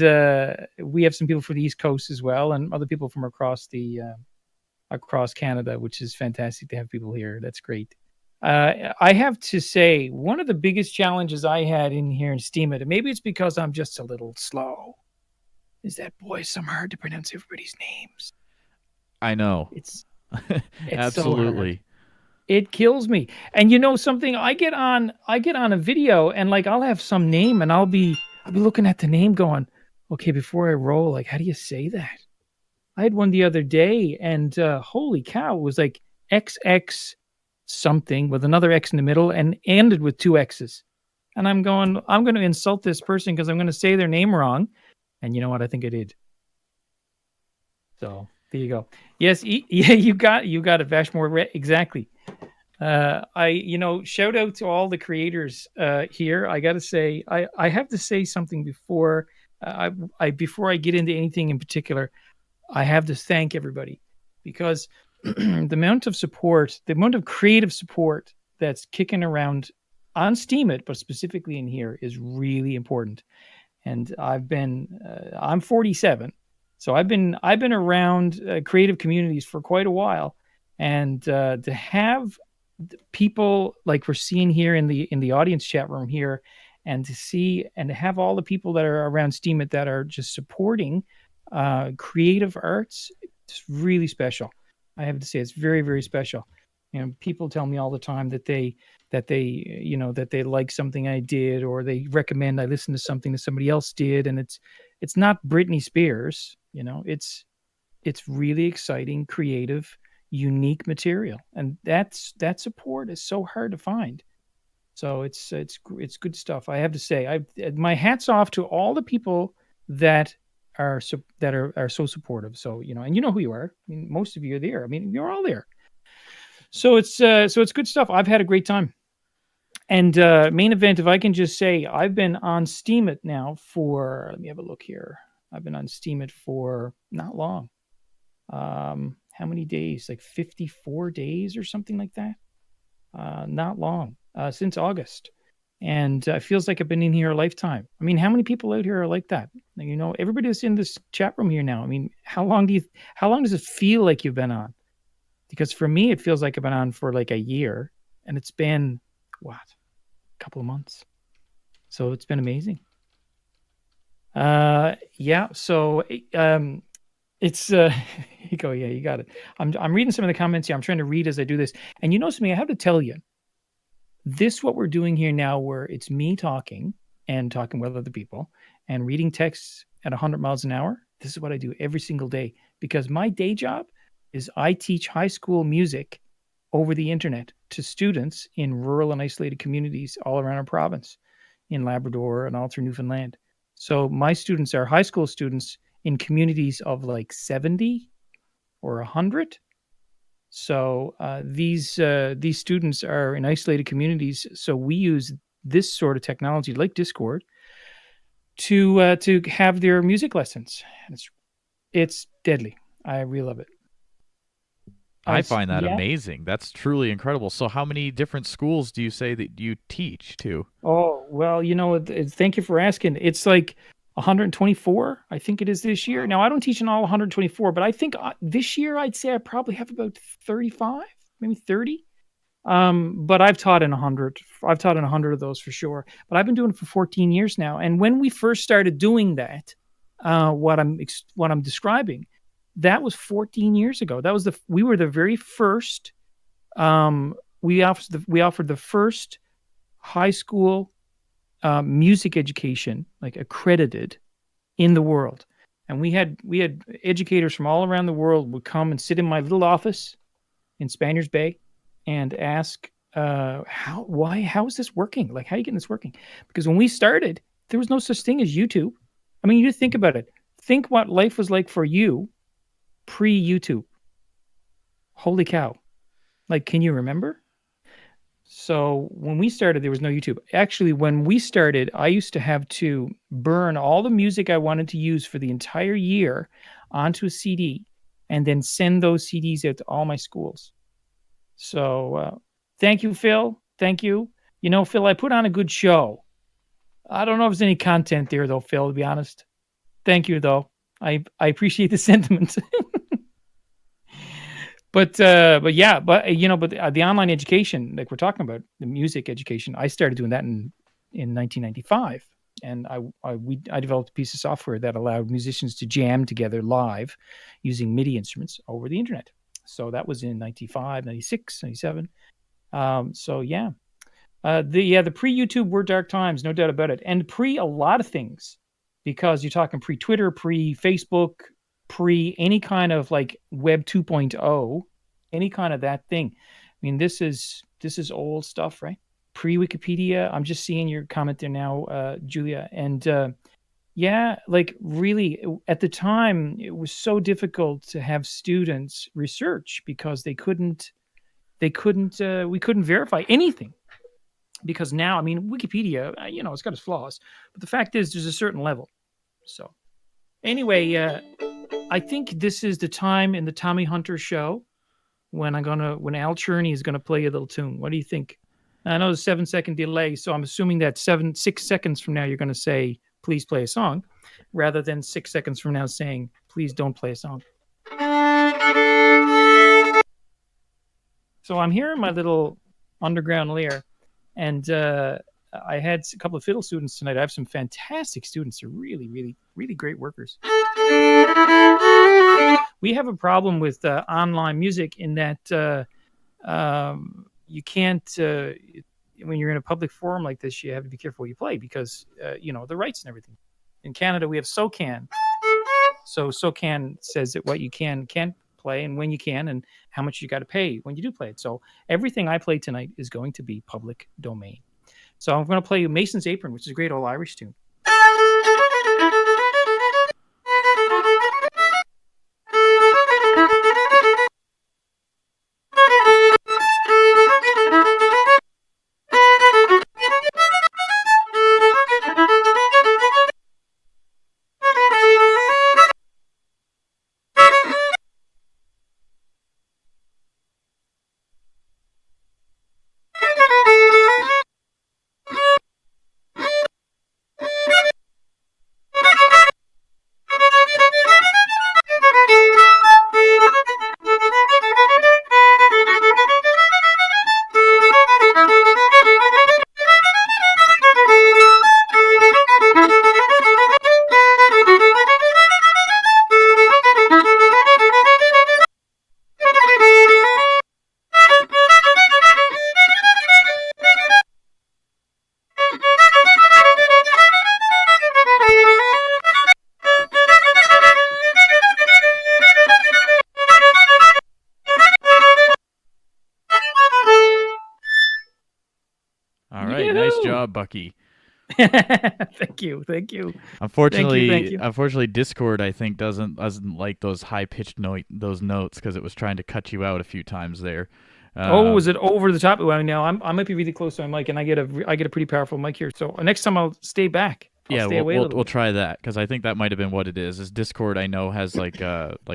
we have some people from the East Coast as well, and other people from across across Canada, which is fantastic to have people here. That's great. I have to say, one of the biggest challenges I had in here in Steemit, and maybe it's because I'm just a little slow, is that boy, some hard to pronounce everybody's names. I know. It's Absolutely. so it kills me. And you know something? I get on a video and like I'll have some name and I'll be looking at the name going, okay, before I roll, like how do you say that? I had one the other day and holy cow, it was like XX something with another X in the middle and ended with two X's. And I'm going to insult this person because I'm going to say their name wrong. And you know what? I think I did. So there you go. Yes, yeah, you got it, Vashmore. Exactly. Shout out to all the creators here. I got to say, I have to say something before before I get into anything in particular. I have to thank everybody because the amount of support, the amount of creative support that's kicking around on Steemit, but specifically in here, is really important. And I'm 47, so I've been around creative communities for quite a while, and to have people like we're seeing here in the audience chat room here, and to see and to have all the people that are around Steemit that are just supporting creative arts, it's really special. I have to say, it's very, very special. You know, people tell me all the time that they like something I did, or they recommend I listen to something that somebody else did, and it's not Britney Spears. You know, it's really exciting, creative, unique material, and that support is so hard to find. So it's good stuff. I have to say, my hat's off to all the people that are so supportive. So and you know who you are. I mean, most of you are there. I mean, you're all there. So it's good stuff. I've had a great time. And main event, if I can just say, I've been on Steemit now for, let me have a look here. I've been on Steemit for not long. How many days? Like 54 days or something like that? Not long, since August. And it feels like I've been in here a lifetime. I mean, how many people out here are like that? You know, everybody that's in this chat room here now. I mean, how long does it feel like you've been on? Because for me, it feels like I've been on for like a year, and it's been what? Couple of months. So it's been amazing. Yeah. So it's you go. Yeah, you got it. I'm reading some of the comments here. I'm trying to read as I do this. And you know something, I have to tell you, what we're doing here now, where it's me talking and talking with other people and reading texts at 100 miles an hour. This is what I do every single day, because my day job is I teach high school music over the internet to students in rural and isolated communities all around our province, in Labrador and all through Newfoundland. So my students are high school students in communities of like 70 or 100. So these students are in isolated communities. So we use this sort of technology like Discord to have their music lessons. It's deadly. I really love it. I find that amazing. That's truly incredible. So how many different schools do you say that you teach to? Oh, well, thank you for asking. It's like 124, I think it is this year. Now, I don't teach in all 124, but I think this year I'd say I probably have about 35, maybe 30. But I've taught in 100. I've taught in 100 of those for sure. But I've been doing it for 14 years now. And when we first started doing that, what I'm describing, that was 14 years ago. We were the very first. We offered the first high school music education, like accredited, in the world. And we had educators from all around the world would come and sit in my little office in Spaniards Bay and ask how is this working? Like, how are you getting this working? Because when we started, there was no such thing as YouTube. I mean, you think about it. Think what life was like for you pre-YouTube. Holy cow. Like, can you remember? So when we started, there was no YouTube. Actually, when we started, I used to have to burn all the music I wanted to use for the entire year onto a CD and then send those CDs out to all my schools. So thank you, Phil. Thank you. You know, Phil, I put on a good show. I don't know if there's any content there, though, Phil, to be honest. Thank you, though. I appreciate the sentiment. But the online education, like we're talking about, the music education, I started doing that in 1995, and I developed a piece of software that allowed musicians to jam together live using MIDI instruments over the internet. So that was in 95, 96, 97. The pre-YouTube were dark times, no doubt about it, and pre a lot of things, because you're talking pre-Twitter, pre-Facebook, pre any kind of like Web 2.0, any kind of that thing. I mean, this is old stuff, right? Pre-Wikipedia. I'm just seeing your comment there now, Julia, and like really at the time it was so difficult to have students research because we couldn't verify anything. Because now, I mean, Wikipedia, it's got its flaws, but the fact is there's a certain level. So anyway, I think this is the time in the Tommy Hunter show when Al Cherney is gonna play a little tune. What do you think? I know there's a 7-second delay, so I'm assuming that 6 seconds from now you're gonna say, please play a song, rather than 6 seconds from now saying, please don't play a song. So I'm here in my little underground lair, and I had a couple of fiddle students tonight. I have some fantastic students. They're really, really, really great workers. We have a problem with online music in that you can't, when you're in a public forum like this, you have to be careful what you play because, the rights and everything. In Canada, we have SOCAN. So SOCAN says that what you can't play and when you can and how much you got to pay when you do play it. So everything I play tonight is going to be public domain. So I'm going to play Mason's Apron, which is a great old Irish tune. Bucky. Thank you. Unfortunately, Discord I think doesn't like those high pitched those notes because it was trying to cut you out a few times there. Was it over the top? Well, now I might be really close to my mic, and I get a pretty powerful mic here. So next time I'll stay back. We'll try that because I think that might have been what it is. Is Discord I know has like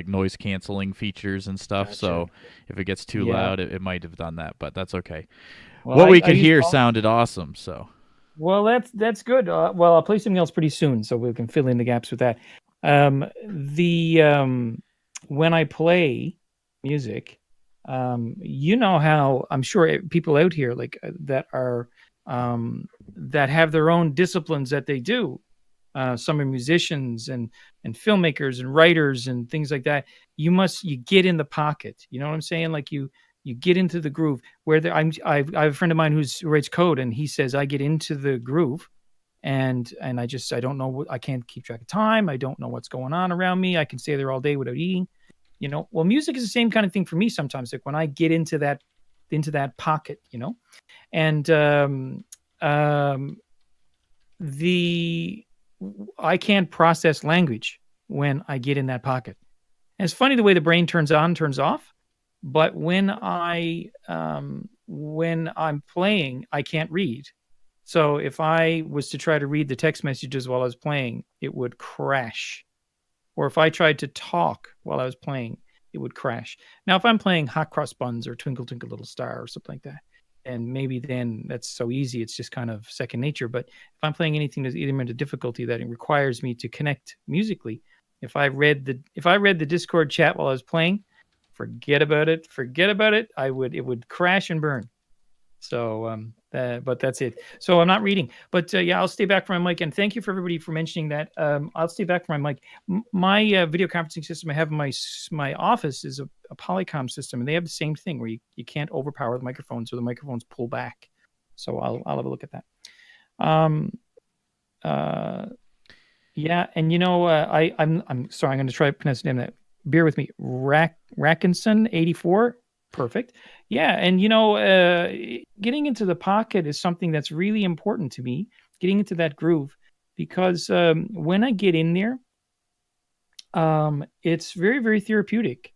noise canceling features and stuff. Gotcha. So if it gets too loud, it might have done that, but that's okay. Well, what we could hear sounded awesome. So. Well, that's good. I'll play something else pretty soon, so we can fill in the gaps with that. When I play music, how I'm sure people out here like that are that have their own disciplines that they do. Some are musicians and filmmakers and writers and things like that. You get in the pocket. You know what I'm saying? Like you get into the groove. I have a friend of mine who writes code, and he says I get into the groove, and I don't know. I can't keep track of time. I don't know what's going on around me. I can stay there all day without eating. You know, well, music is the same kind of thing for me sometimes. Like when I get into that pocket, you know, and um, the I can't process language when I get in that pocket. And it's funny the way the brain turns on, turns off. But when I'm playing, I can't read. So if I was to try to read the text messages while I was playing, it would crash. Or if I tried to talk while I was playing, it would crash. Now, if I'm playing Hot Cross Buns or Twinkle Twinkle Little Star or something like that, and maybe then that's so easy, it's just kind of second nature. But if I'm playing anything that's either into difficulty that it requires me to connect musically, if I read the Discord chat while I was playing, forget about it. Forget about it. It would crash and burn. So, but that's it. So I'm not reading, but yeah, I'll stay back from my mic. And thank you for everybody for mentioning that. I'll stay back from my mic. My video conferencing system I have in my office is a Polycom system, and they have the same thing where you can't overpower the microphones, so the microphones pull back. So I'll have a look at that. Yeah, and you know, I'm sorry, I'm going to try to pronounce the name of that. Bear with me, Rackinson 84. Perfect. Yeah, and you know, getting into the pocket is something that's really important to me. Getting into that groove, because when I get in there, it's very, very therapeutic.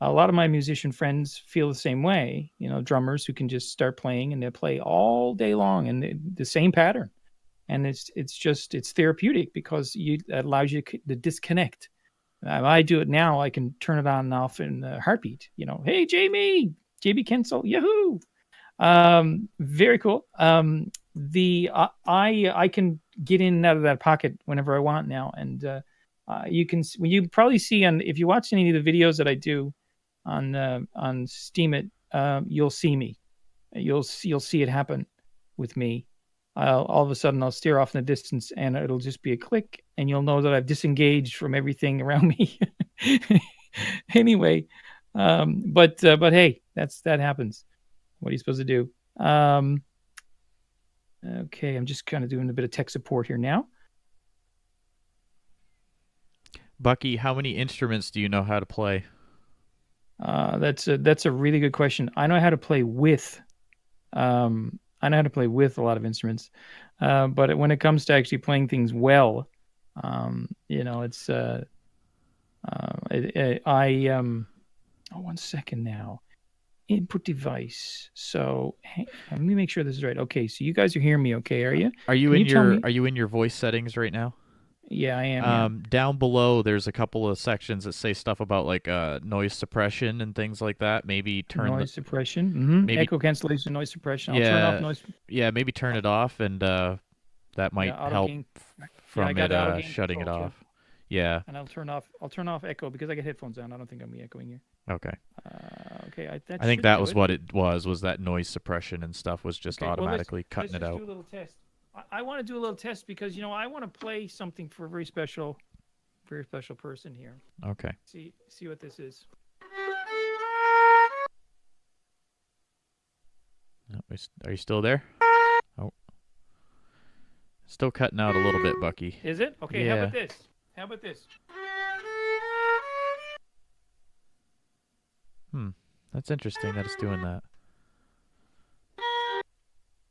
A lot of my musician friends feel the same way. You know, drummers who can just start playing and they play all day long and the same pattern, and it's therapeutic because it allows you to disconnect. I do it now. I can turn it on and off in a heartbeat. You know, hey Jamie, JB Kensel, yahoo! Very cool. I can get in and out of that pocket whenever I want now, and you probably see on if you watch any of the videos that I do on Steemit, you'll see me. You'll see it happen with me. All of a sudden I'll steer off in the distance and it'll just be a click and you'll know that I've disengaged from everything around me. Anyway, but hey, that happens. What are you supposed to do? Okay, I'm just kind of doing a bit of tech support here now. Bucky, how many instruments do you know how to play? That's a really good question. I know how to play with I know how to play with a lot of instruments, but when it comes to actually playing things well, you know, it's oh, 1 second now. Input device. So let me make sure this is right. Okay, so you guys are hearing me, okay? Are you? Are you in your voice settings right now? Yeah, I am. Down below, there's a couple of sections that say stuff about like noise suppression and things like that. Maybe turn noise suppression, maybe echo cancellation, noise suppression. I'll turn off noise. Yeah, maybe turn it off, and that might help from it shutting it off. Too. Yeah. And I'll turn off echo because I get headphones on. I don't think I'm echoing here. Okay. Okay. I think that was what it was that noise suppression and stuff was just automatically cutting it out. Let's do a little test. I want to do a little test because you know I want to play something for a very special person here. Okay. See what this is. Are you still there? Oh, still cutting out a little bit, Bucky. Is it? Okay. Yeah. How about this? That's interesting that it's doing that.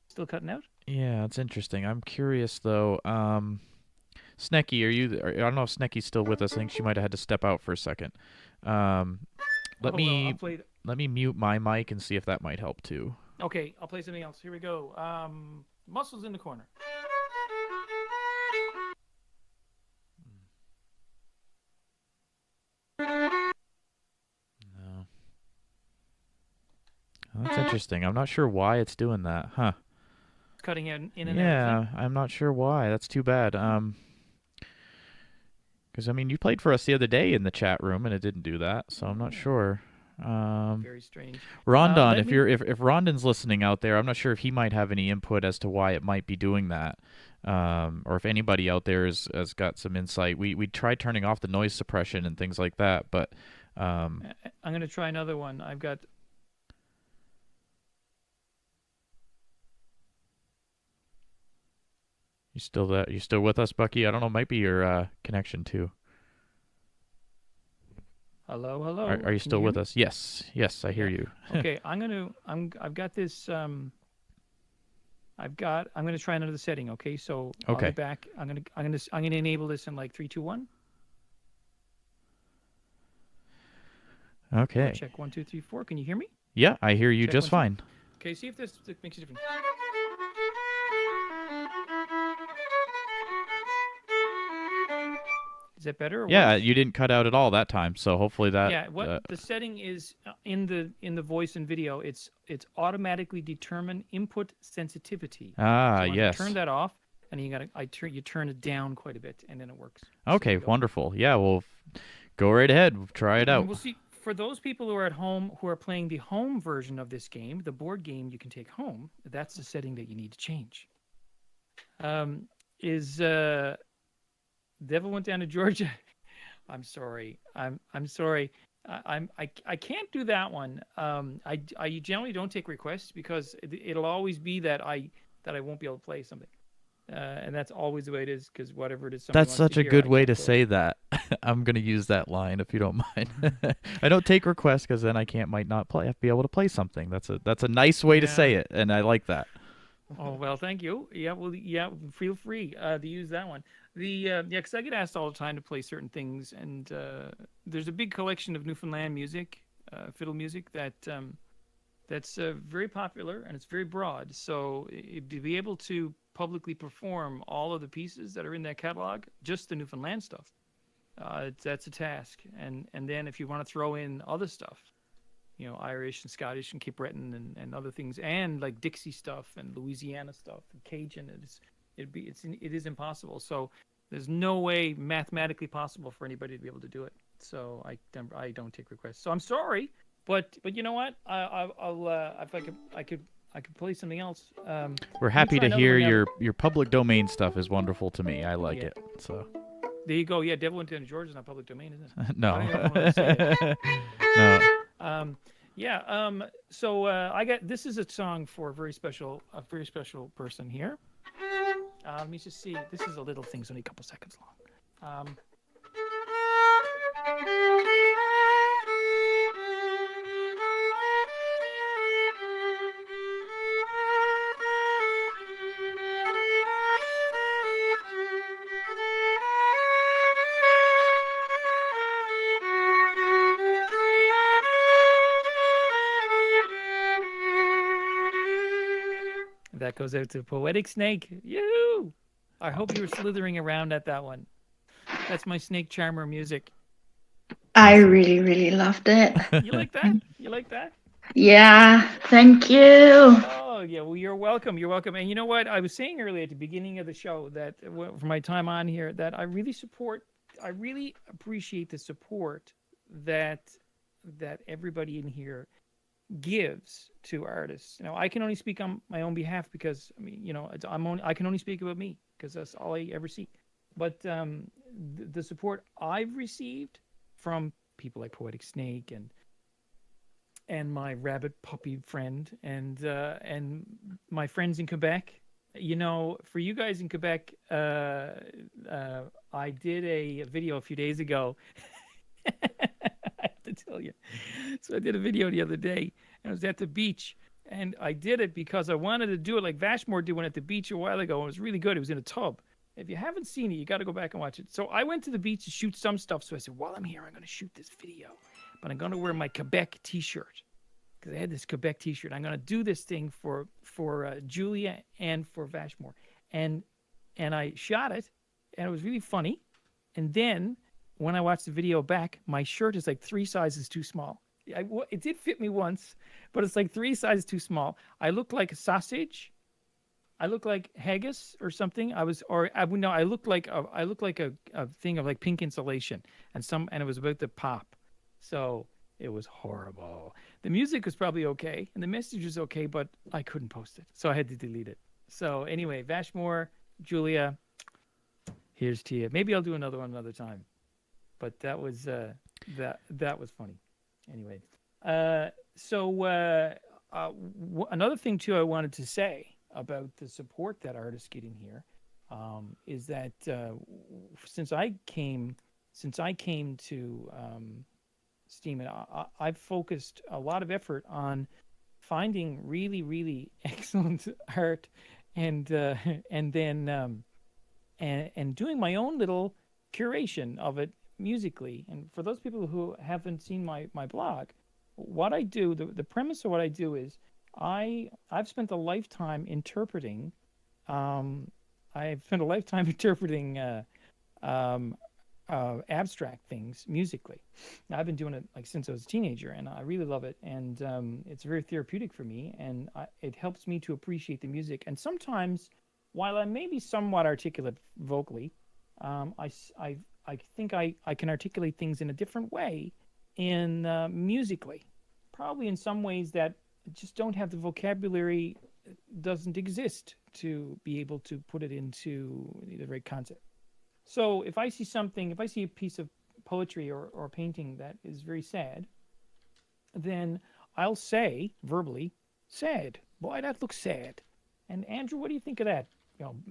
Still cutting out? Yeah, it's interesting. I'm curious though. Snecky, I don't know if Snecky's still with us. I think she might have had to step out for a second. Let me mute my mic and see if that might help too. Okay, I'll play something else. Here we go. Muscles in the corner. No. Oh, that's interesting. I'm not sure why it's doing that. Huh. Cutting in and out. Yeah, I'm not sure why. That's too bad. Because I mean, you played for us the other day in the chat room, and it didn't do that. So I'm not sure. Very strange. Rondon, if Rondon's listening out there, I'm not sure if he might have any input as to why it might be doing that, or if anybody out there has got some insight. We tried turning off the noise suppression and things like that, but I'm going to try another one. I've got. You still there? You still with us, Bucky? I don't know. Might be your connection too. Hello, hello. Are you Can still hear with me? us? Yes, I hear Yeah. you. Okay, I've got this. I'm gonna try another setting. Okay, so I'll Okay. get back. I'm gonna enable this in like 3, 2, 1. Or Okay. check 1, 2, 3, 4. Can you hear me? Yeah, I hear you Check just 1, 2. fine. Okay, see if this makes a difference. Is that better or Yeah, worse? you didn't cut out at all that time, so hopefully that. Yeah, what the setting is in the voice and video, it's automatically determine input sensitivity. Ah, So I'm gonna yes. turn that off, and you turn it down quite a bit, and then it works. So Okay, wonderful. Yeah, well, go right ahead. Try it and out. we'll see. For those people who are at home who are playing the home version of this game, the board game you can take home, that's the setting that you need to change. Is Devil Went Down to Georgia? I'm sorry. I'm sorry. I can't do that one. I generally don't take requests because it'll always be that I won't be able to play something, and that's always the way it is because whatever it is somebody That's wants such to a hear, good I way can't to play. say that. I'm gonna use that line if you don't mind. I don't take requests because then I might not be able to play something. That's a nice way to say it, and I like that. Oh well, thank you. Yeah, well, yeah, feel free to use that one. Yeah, because I get asked all the time to play certain things, and there's a big collection of Newfoundland music, fiddle music that's very popular and it's very broad. So to be able to publicly perform all of the pieces that are in that catalog, just the Newfoundland stuff, that's a task. And then if you want to throw in other stuff, Irish and Scottish and Cape Breton and other things, and like Dixie stuff and Louisiana stuff and Cajun, it is impossible. So there's no way mathematically possible for anybody to be able to do it. So I don't take requests. So I'm sorry, but you know what? I'll if I could play something else. We're happy to hear your public domain stuff is wonderful to me. I like it. So there you go. Yeah, Devil Went Down to Georgia is not public domain, isn't it? no. I don't even want to say it. No. Yeah. So I got this is a song for a very special person here. Let me just see. This is a little thing, it's only a couple seconds long. That goes out to Poetic Snake. You! I hope you were slithering around at that one. That's my Snake Charmer music. I really, really loved it. You like that? You like that? Yeah, thank you. Oh, yeah. Well, you're welcome. You're welcome. And you know what? I was saying earlier at the beginning of the show that for my time on here, that I really appreciate the support that everybody in here gives to artists. Now, I can only speak on my own behalf because I can only speak about me because that's all I ever see. But the support I've received from people like Poetic Snake and my rabbit puppy friend and my friends in Quebec. For you guys in Quebec, I did a video a few days ago. I have to tell you. So I did a video the other day, and I was at the beach, and I did it because I wanted to do it like Vashmore did one at the beach a while ago. And it was really good. It was in a tub. If you haven't seen it, you got to go back and watch it. So I went to the beach to shoot some stuff. So I said, while I'm here, I'm going to shoot this video, but I'm going to wear my Quebec T-shirt because I had this Quebec T-shirt. I'm going to do this thing for Julia and for Vashmore, and I shot it, and it was really funny. And then when I watched the video back, my shirt is like 3 sizes too small. It did fit me once, but it's like 3 sizes too small. I look like a sausage. I look like haggis or something. I look like a thing of like pink insulation, and it was about to pop. So it was horrible. The music was probably okay, and the message was okay, but I couldn't post it, so I had to delete it. So anyway, Vashmore, Julia, here's to you. Maybe I'll do another one another time. But that was that was funny. Anyway, another thing too I wanted to say about the support that artists get in here is that since I came to Steemit. I've focused a lot of effort on finding really, really excellent art, and and then and doing my own little curation of it musically. And for those people who haven't seen my blog, what I do, the premise of what I do is I've spent a lifetime interpreting. Um, I've spent a lifetime interpreting um, abstract things musically. Now, I've been doing it like since I was a teenager, and I really love it. And it's very therapeutic for me, and it helps me to appreciate the music. And sometimes, while I may be somewhat articulate vocally, I think I can articulate things in a different way in musically. Probably in some ways that just don't have the vocabulary, doesn't exist to be able to put it into the right concept. So if I see something, if I see a piece of poetry or a painting that is very sad, then I'll say verbally, sad. Boy, that looks sad. And Andrew, what do you think of that?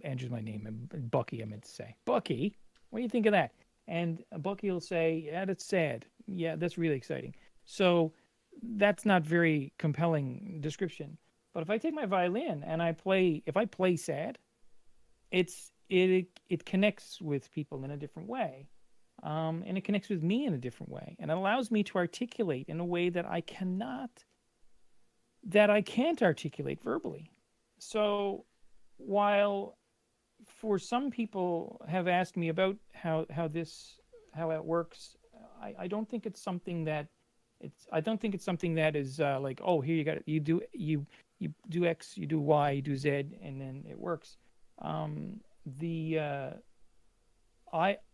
Andrew's my name, and Bucky, I meant to say. Bucky, what do you think of that? And Bucky will say, yeah, that's sad. Yeah, that's really exciting. So that's not very compelling description. But if I take my violin and if I play sad, it connects with people in a different way, and it connects with me in a different way, and it allows me to articulate in a way that I can't articulate verbally. So while for some people have asked me about how it works, I don't think it's something that I don't think it's something that is like, oh, here you do X, you do Y, you do Z, and then it works.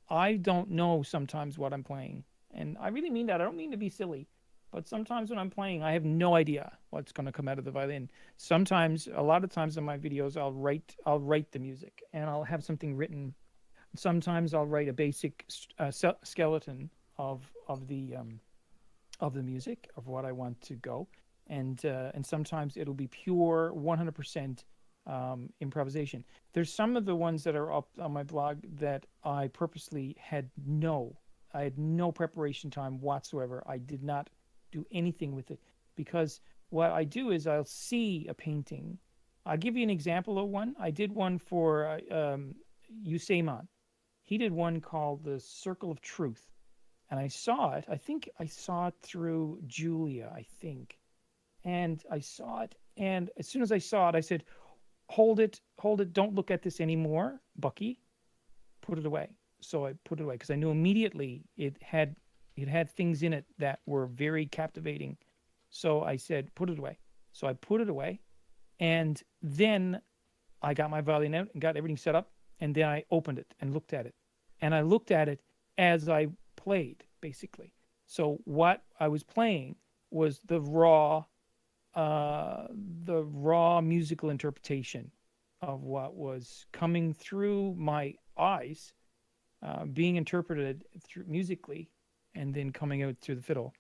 I don't know sometimes what I'm playing, and I really mean that. I don't mean to be silly, but sometimes when I'm playing, I have no idea what's going to come out of the violin. Sometimes, a lot of times in my videos, I'll write the music, and I'll have something written. Sometimes I'll write a basic skeleton of the music, of what I want to go, and sometimes it'll be pure 100% improvisation. There's some of the ones that are up on my blog that I purposely had no preparation time whatsoever. I did not do anything with it, because what I do is I'll see a painting. I'll give you an example of one. I did one for Usaimon. He did one called The Circle of Truth. And I saw it. I think I saw it through Julia, I think. And I saw it. And as soon as I saw it, I said, hold it. Don't look at this anymore, Bucky. Put it away. So I put it away because I knew immediately it had things in it that were very captivating. So I said, put it away. So I put it away. And then I got my violin out and got everything set up. And then I opened it and looked at it. And I looked at it as I played, basically. So what I was playing was the raw musical interpretation of what was coming through my eyes, being interpreted through musically, and then coming out through the fiddle.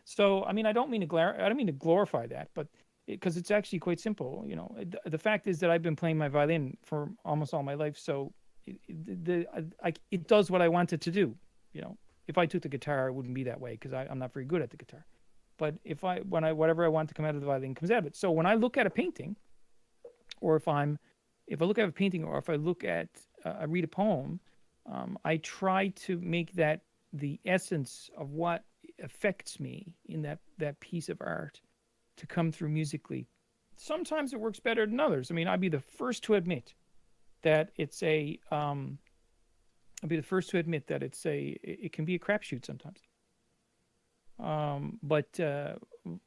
So I mean, I don't mean to glorify that, but because it's actually quite simple. The fact is that I've been playing my violin for almost all my life, so it does what I want it to do. If I took the guitar, it wouldn't be that way because I'm not very good at the guitar. But whatever I want to come out of the violin comes out of it. So when I look at a painting, or if I look at a painting, or if I read a poem, I try to make that the essence of what affects me in that piece of art to come through musically. Sometimes it works better than others. I mean, I'd be the first to admit that it can be a crapshoot sometimes.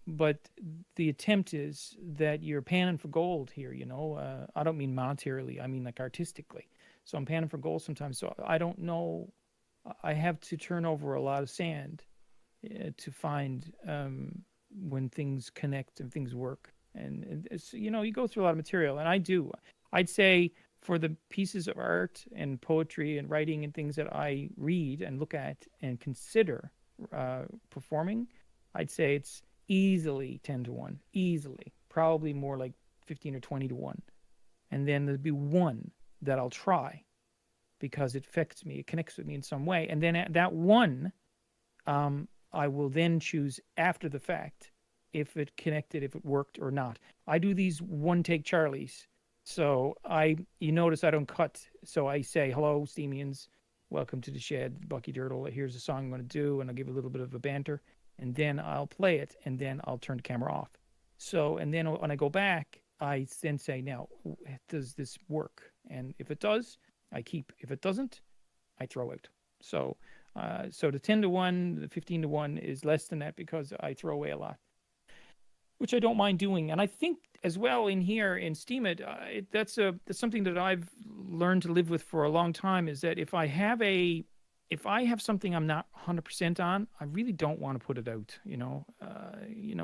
But the attempt is that you're panning for gold here. I don't mean monetarily. I mean like artistically. So I'm panning for gold sometimes. So I don't know. I have to turn over a lot of sand to find when things connect and things work. And it's, you go through a lot of material, and I do. I'd say for the pieces of art and poetry and writing and things that I read and look at and consider performing, I'd say it's easily 10 to 1. Easily. Probably more like 15 or 20 to 1. And then there'd be one that I'll try because it affects me, it connects with me in some way. And then that one, I will then choose after the fact if it connected, if it worked or not. I do these one take Charlies. So you notice I don't cut. So I say, hello, Steemians, welcome to the shed, Bucky Dirtle. Here's a song I'm going to do, and I'll give a little bit of a banter, and then I'll play it, and then I'll turn the camera off. So, and then when I go back, I then say, now, does this work? And if it does, I keep. If it doesn't, I throw out. So, so the 10-1, the 15-1 is less than that because I throw away a lot, which I don't mind doing. And I think as well in here in Steemit, that's something that I've learned to live with for a long time. Is that if I have something I'm not 100% on, I really don't want to put it out.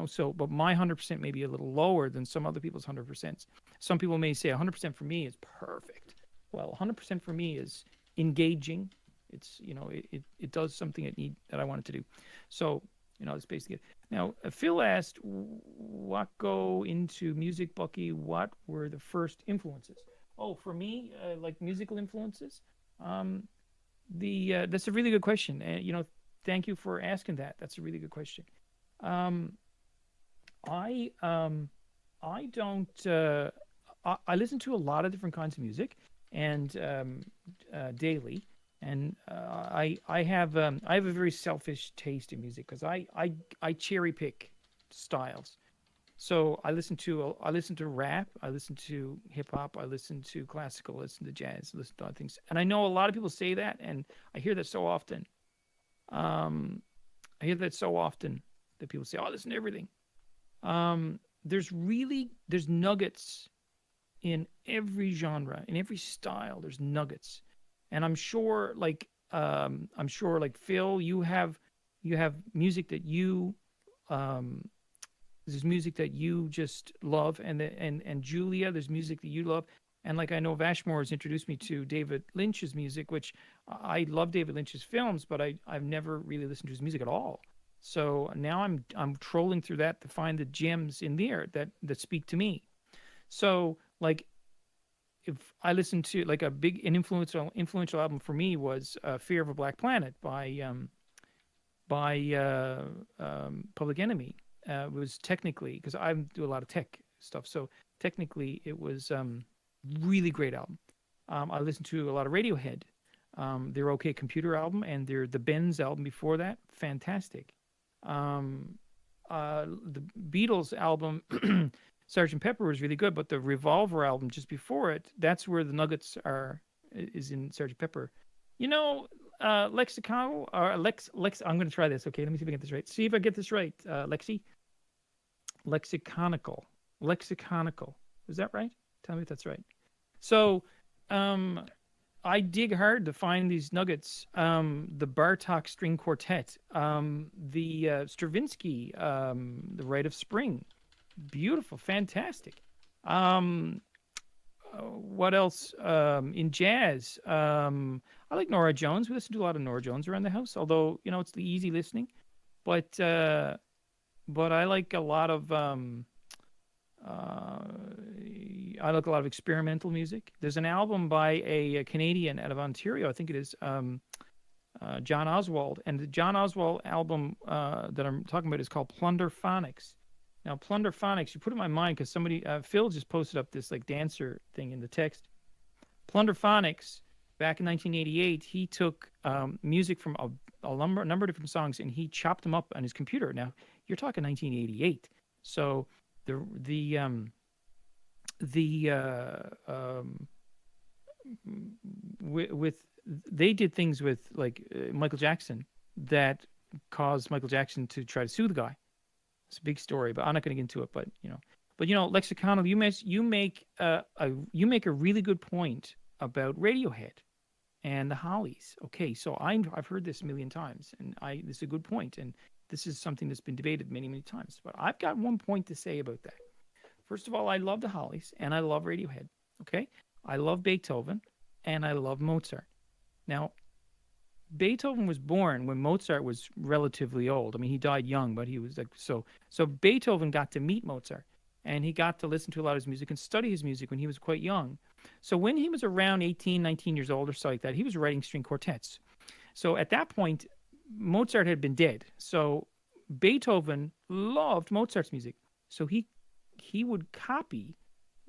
So but my 100% may be a little lower than some other people's 100%. Some people may say 100% for me is perfect. Well, 100% for me is engaging. It's it does something that I want it to do. So it's basically it. Now Phil asked, what go into music, Bucky? What were the first influences? Oh, for me, like musical influences. That's a really good question, and thank you for asking that. That's a really good question. I don't. I listen to a lot of different kinds of music, and daily. And I have a very selfish taste in music because I cherry pick styles. So I listen to rap, I listen to hip hop, I listen to classical, I listen to jazz, I listen to other things. And I know a lot of people say that, and I hear that so often. I hear that so often that people say, "Oh, I listen to everything." There's nuggets in every genre, in every style. There's nuggets. And I'm sure like Phil, you have music that you there's music that you just love, and Julia, there's music that you love. And like I know Vashmore has introduced me to David Lynch's music, which I love David Lynch's films, but I've never really listened to his music at all. So now I'm trolling through that to find the gems in there that speak to me. So like if I listen to like an influential album for me was Fear of a Black Planet by Public Enemy. It was technically, because I do a lot of tech stuff, so technically it was really great album. I listened to a lot of Radiohead, their OK Computer album, and the Benz album before that, fantastic. The Beatles album Sgt. Pepper was really good, but the Revolver album just before it, that's where the nuggets is in Sgt. Pepper. Lexical or Lex. I'm going to try this. Okay, let me see if I get this right. See if I get this right, Lexi. Lexiconical. Is that right? Tell me if that's right. So, I dig hard to find these nuggets. The Bartok String Quartet, the Stravinsky, the Rite of Spring, beautiful, fantastic. What else? In jazz, I like Nora Jones. We listen to a lot of Nora Jones around the house, although it's the easy listening. But I like a lot of experimental music. There's an album by a Canadian out of Ontario, I think it is, John Oswald, and the John Oswald album that I'm talking about is called Plunderphonics. Now, Plunderphonics, you put it in my mind because somebody, Phil just posted up this like dancer thing in the text. Plunderphonics, back in 1988, he took music from a number of different songs and he chopped them up on his computer. Now, you're talking 1988, so they did things with like Michael Jackson that caused Michael Jackson to try to sue the guy. It's a big story, but I'm not going to get into it. But Lexiconal, you make a really good point about Radiohead and the Hollies. Okay, so I've heard this a million times, and this is a good point, and this is something that's been debated many, many times. But I've got one point to say about that. First of all, I love the Hollies and I love Radiohead. Okay, I love Beethoven and I love Mozart. Now, Beethoven was born when Mozart was relatively old. I mean, he died young, but he was like so. So Beethoven got to meet Mozart, and he got to listen to a lot of his music and study his music when he was quite young. So when he was around 18, 19 years old or so like that, he was writing string quartets. So at that point, Mozart had been dead. So Beethoven loved Mozart's music. So he would copy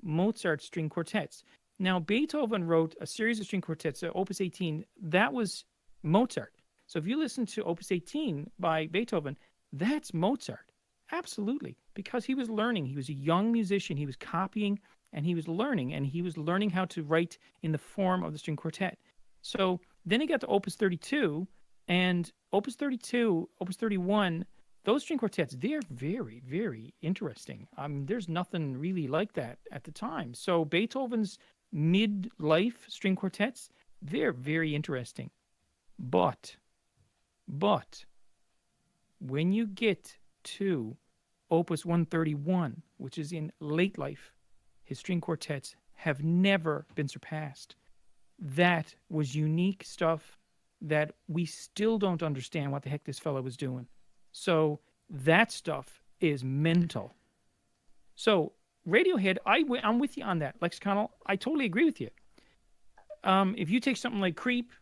Mozart's string quartets. Now, Beethoven wrote a series of string quartets, Opus 18, that was Mozart. So if you listen to Opus 18 by Beethoven, that's Mozart. Absolutely. Because he was learning. He was a young musician. He was copying and he was learning how to write in the form of the string quartet. So then he got to Opus 32, and Opus 32, Opus 31, those string quartets, they're very, very interesting. There's nothing really like that at the time. So Beethoven's mid-life string quartets, they're very interesting. But when you get to Opus 131, which is in late life, his string quartets have never been surpassed. That was unique stuff that we still don't understand what the heck this fellow was doing. So that stuff is mental. So Radiohead, I'm with you on that, Lexiconnel. I totally agree with you. If you take something like Creep,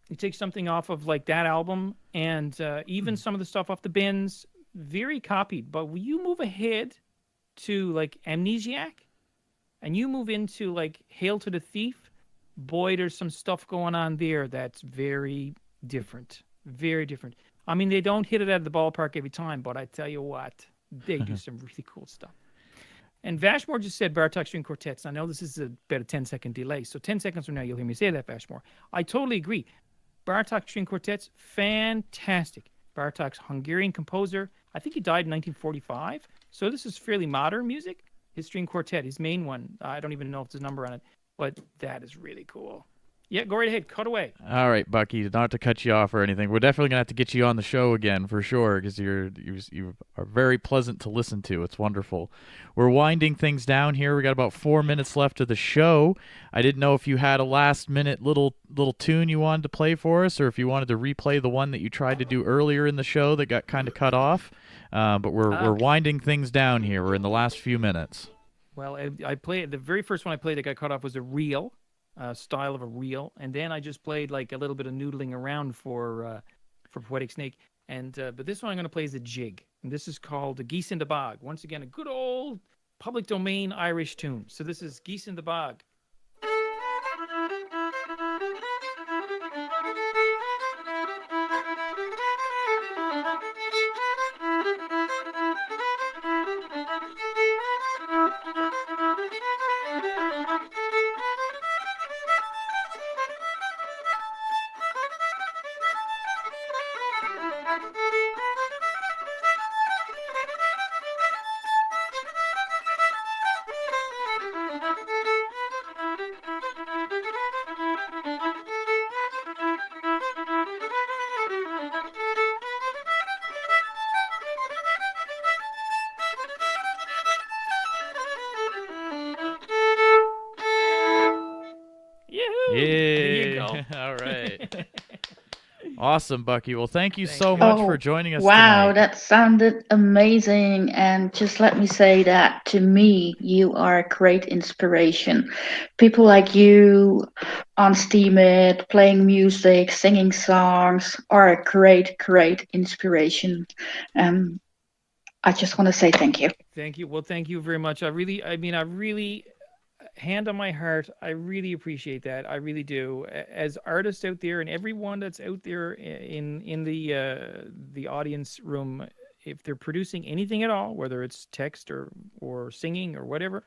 you take something off of like that album, and even some of the stuff off the Bins, very copied. But when you move ahead to like Amnesiac, and you move into like Hail to the Thief, boy, there's some stuff going on there that's very different. Very different. I mean, they don't hit it out of the ballpark every time, but I tell you what, they do some really cool stuff. And Vashmore just said Bartok string quartets. I know this is about a 10-second delay, so 10 seconds from now you'll hear me say that, Vashmore. I totally agree. Bartok string quartets, fantastic. Bartok's Hungarian composer. I think he died in 1945, so this is fairly modern music. His string quartet, his main one, I don't even know if there's a number on it, but that is really cool. Yeah, go right ahead. Cut away. All right, Bucky, not to cut you off or anything. We're definitely going to have to get you on the show again for sure, because you are very pleasant to listen to. It's wonderful. We're winding things down here. We got about 4 minutes left of the show. I didn't know if you had a last-minute little tune you wanted to play for us, or if you wanted to replay the one that you tried to do earlier in the show that got kind of cut off. But we're winding things down here. We're in the last few minutes. Well, I played the very first one I played that got cut off was a reel. Style of a reel, and then I just played like a little bit of noodling around for Poetic Snake, and but this one I'm going to play is a jig, and this is called Geese in the Bog. Once again, a good old public domain Irish tune. So this is Geese in the Bog. Awesome, Bucky. Well, thank you so much for joining us wow, tonight. That sounded amazing. And just let me say that to me, you are a great inspiration. People like you on Steemit, playing music, singing songs, are a great, great inspiration. I just want to say thank you. Thank you. Well, thank you very much. I really, hand on my heart, I really appreciate that. I really do. As artists out there, and everyone that's out there in the audience room, if they're producing anything at all, whether it's text or singing or whatever,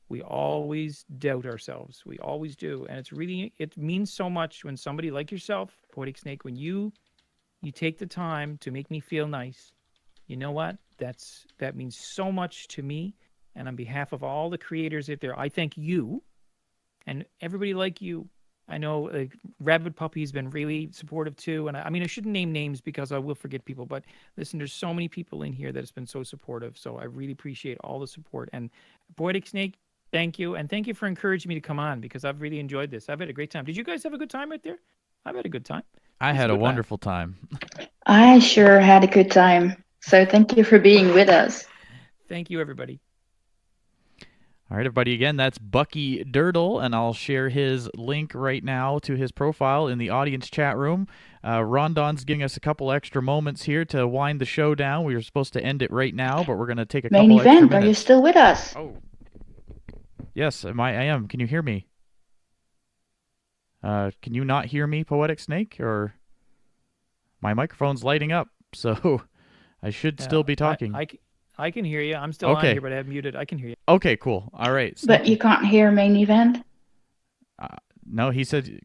we always doubt ourselves. We always do, and it means so much when somebody like yourself, Poetic Snake, when you take the time to make me feel nice. You know what? That means so much to me. And on behalf of all the creators out there, I thank you and everybody like you. I know Rabbit Puppy has been really supportive too. And I shouldn't name names because I will forget people. But listen, there's so many people in here that has been so supportive. So I really appreciate all the support. And Poetic Snake, thank you. And thank you for encouraging me to come on because I've really enjoyed this. I've had a great time. Did you guys have a good time right there? I've had a good time. I had a wonderful time. I sure had a good time. So thank you for being with us. Thank you, everybody. All right, everybody, again, that's Bucky Dirtle, and I'll share his link right now to his profile in the audience chat room. Rondon's giving us a couple extra moments here to wind the show down. We were supposed to end it right now, but we're going to take a Main couple extra event, minutes. are you still with us? Oh. Yes, I am. Can you hear me? Can you not hear me, Poetic Snake? Or my microphone's lighting up, so I should still be talking. I can hear you. I'm still on here, but I have muted. I can hear you. Okay, cool. All right. But you can't hear Main Event? No, he said,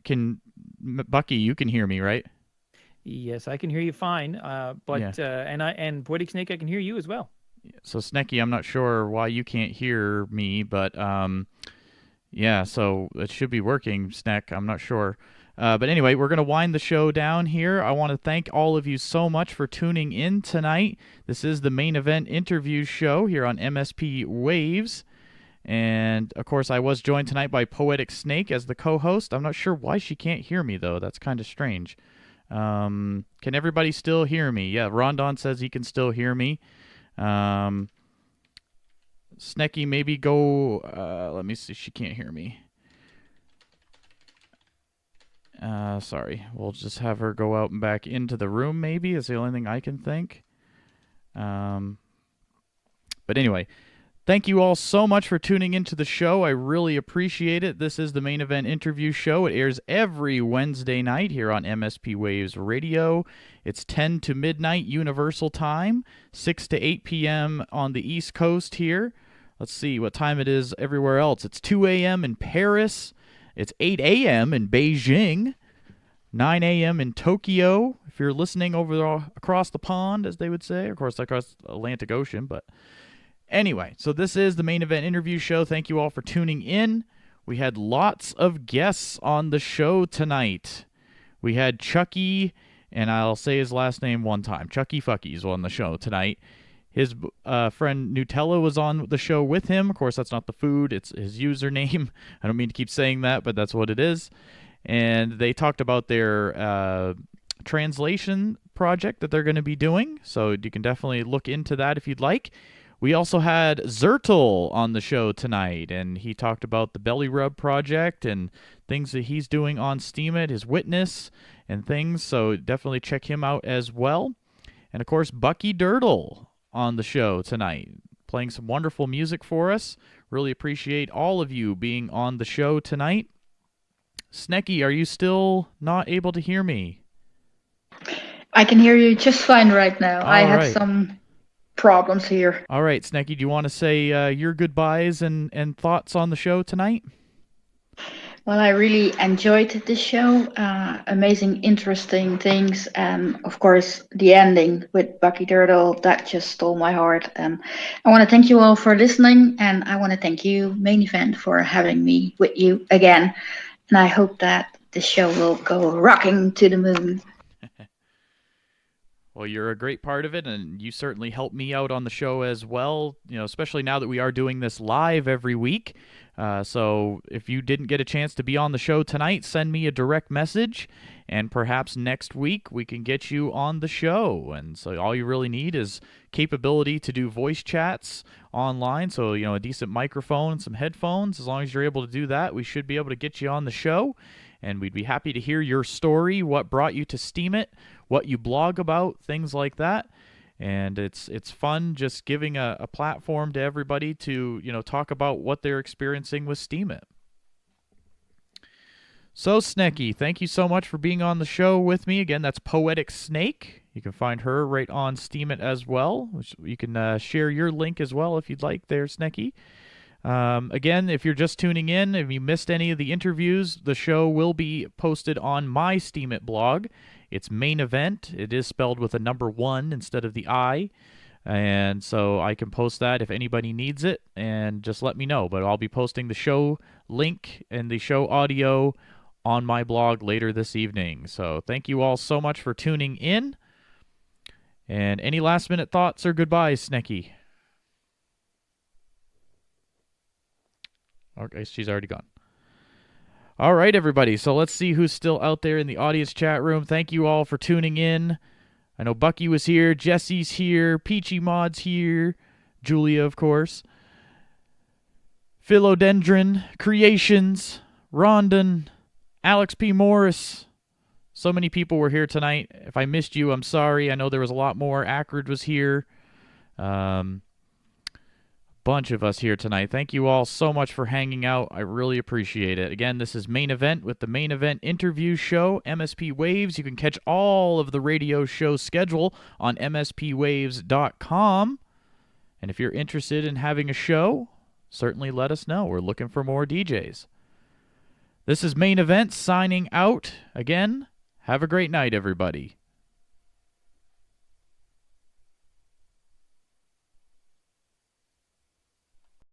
Bucky, you can hear me, right? Yes, I can hear you fine. But and Poetic Snake, I can hear you as well. So Snecky, I'm not sure why you can't hear me, but yeah, so it should be working, Sneck. I'm not sure. But anyway, we're going to wind the show down here. I want to thank all of you so much for tuning in tonight. This is the Main Event interview show here on MSP Waves. And, of course, I was joined tonight by Poetic Snake as the co-host. I'm not sure why she can't hear me, though. That's kind of strange. Can everybody still hear me? Yeah, Rondon says he can still hear me. Snecky, maybe go... let me see. She can't hear me. Sorry. We'll just have her go out and back into the room, maybe, is the only thing I can think. But anyway, thank you all so much for tuning into the show. I really appreciate it. This is the Main Event interview show. It airs every Wednesday night here on MSP Waves Radio. It's 10 to midnight Universal Time, 6 to 8 p.m. on the East Coast here. Let's see what time it is everywhere else. It's 2 a.m. in Paris. It's 8 a.m. in Beijing, 9 a.m. in Tokyo, if you're listening across the pond, as they would say, of course, across the Atlantic Ocean. But anyway, so this is the Main Event interview show. Thank you all for tuning in. We had lots of guests on the show tonight. We had Chucky, and I'll say his last name one time. Chucky Fuckies on the show tonight. His friend Nutella was on the show with him. Of course, that's not the food. It's his username. I don't mean to keep saying that, but that's what it is. And they talked about their translation project that they're going to be doing. So you can definitely look into that if you'd like. We also had Zertel on the show tonight, and he talked about the Belly Rub project and things that he's doing on Steemit, his witness and things. So definitely check him out as well. And, of course, Bucky Dirtle on the show tonight, playing some wonderful music for us. Really appreciate all of you being on the show tonight. Snecky, are you still not able to hear me? I can hear you just fine right now. All I have right. some problems here. All right, Snecky, do you want to say your goodbyes and thoughts on the show tonight? Well, I really enjoyed the show. Amazing, interesting things. And of course, the ending with Bucky Turtle, that just stole my heart. And I want to thank you all for listening. And I want to thank you, Main Event, for having me with you again. And I hope that the show will go rocking to the moon. Well, you're a great part of it, and you certainly help me out on the show as well, you know, especially now that we are doing this live every week. So if you didn't get a chance to be on the show tonight, send me a direct message, and perhaps next week we can get you on the show. And so all you really need is capability to do voice chats online, so, you know, a decent microphone and some headphones. As long as you're able to do that, we should be able to get you on the show, and we'd be happy to hear your story, what brought you to Steemit, what you blog about, things like that. And it's fun just giving a platform to everybody to, you know, talk about what they're experiencing with Steemit. So, Snecky, thank you so much for being on the show with me. Again, that's Poetic Snake. You can find her right on Steemit as well. You can share your link as well if you'd like there, Snecky. Again, if you're just tuning in, if you missed any of the interviews, the show will be posted on my Steemit blog. It's Main Event. It is spelled with a number 1 instead of the I. And so I can post that if anybody needs it, and just let me know. But I'll be posting the show link and the show audio on my blog later this evening. So thank you all so much for tuning in. And any last minute thoughts or goodbyes, Snecky? Okay, she's already gone. All right, everybody. So let's see who's still out there in the audience chat room. Thank you all for tuning in. I know Bucky was here, Jesse's here, Peachy Mod's here, Julia, of course. Philodendron Creations, Rondon, Alex P. Morris. So many people were here tonight. If I missed you, I'm sorry. I know there was a lot more. Acrid was here. Bunch of us here tonight. Thank you all so much for hanging out. I really appreciate it. Again, this is Main Event with the Main Event Interview Show, MSP Waves. You can catch all of the radio show schedule on mspwaves.com. And if you're interested in having a show, certainly let us know. We're looking for more DJs. This is Main Event signing out. Again, have a great night, everybody.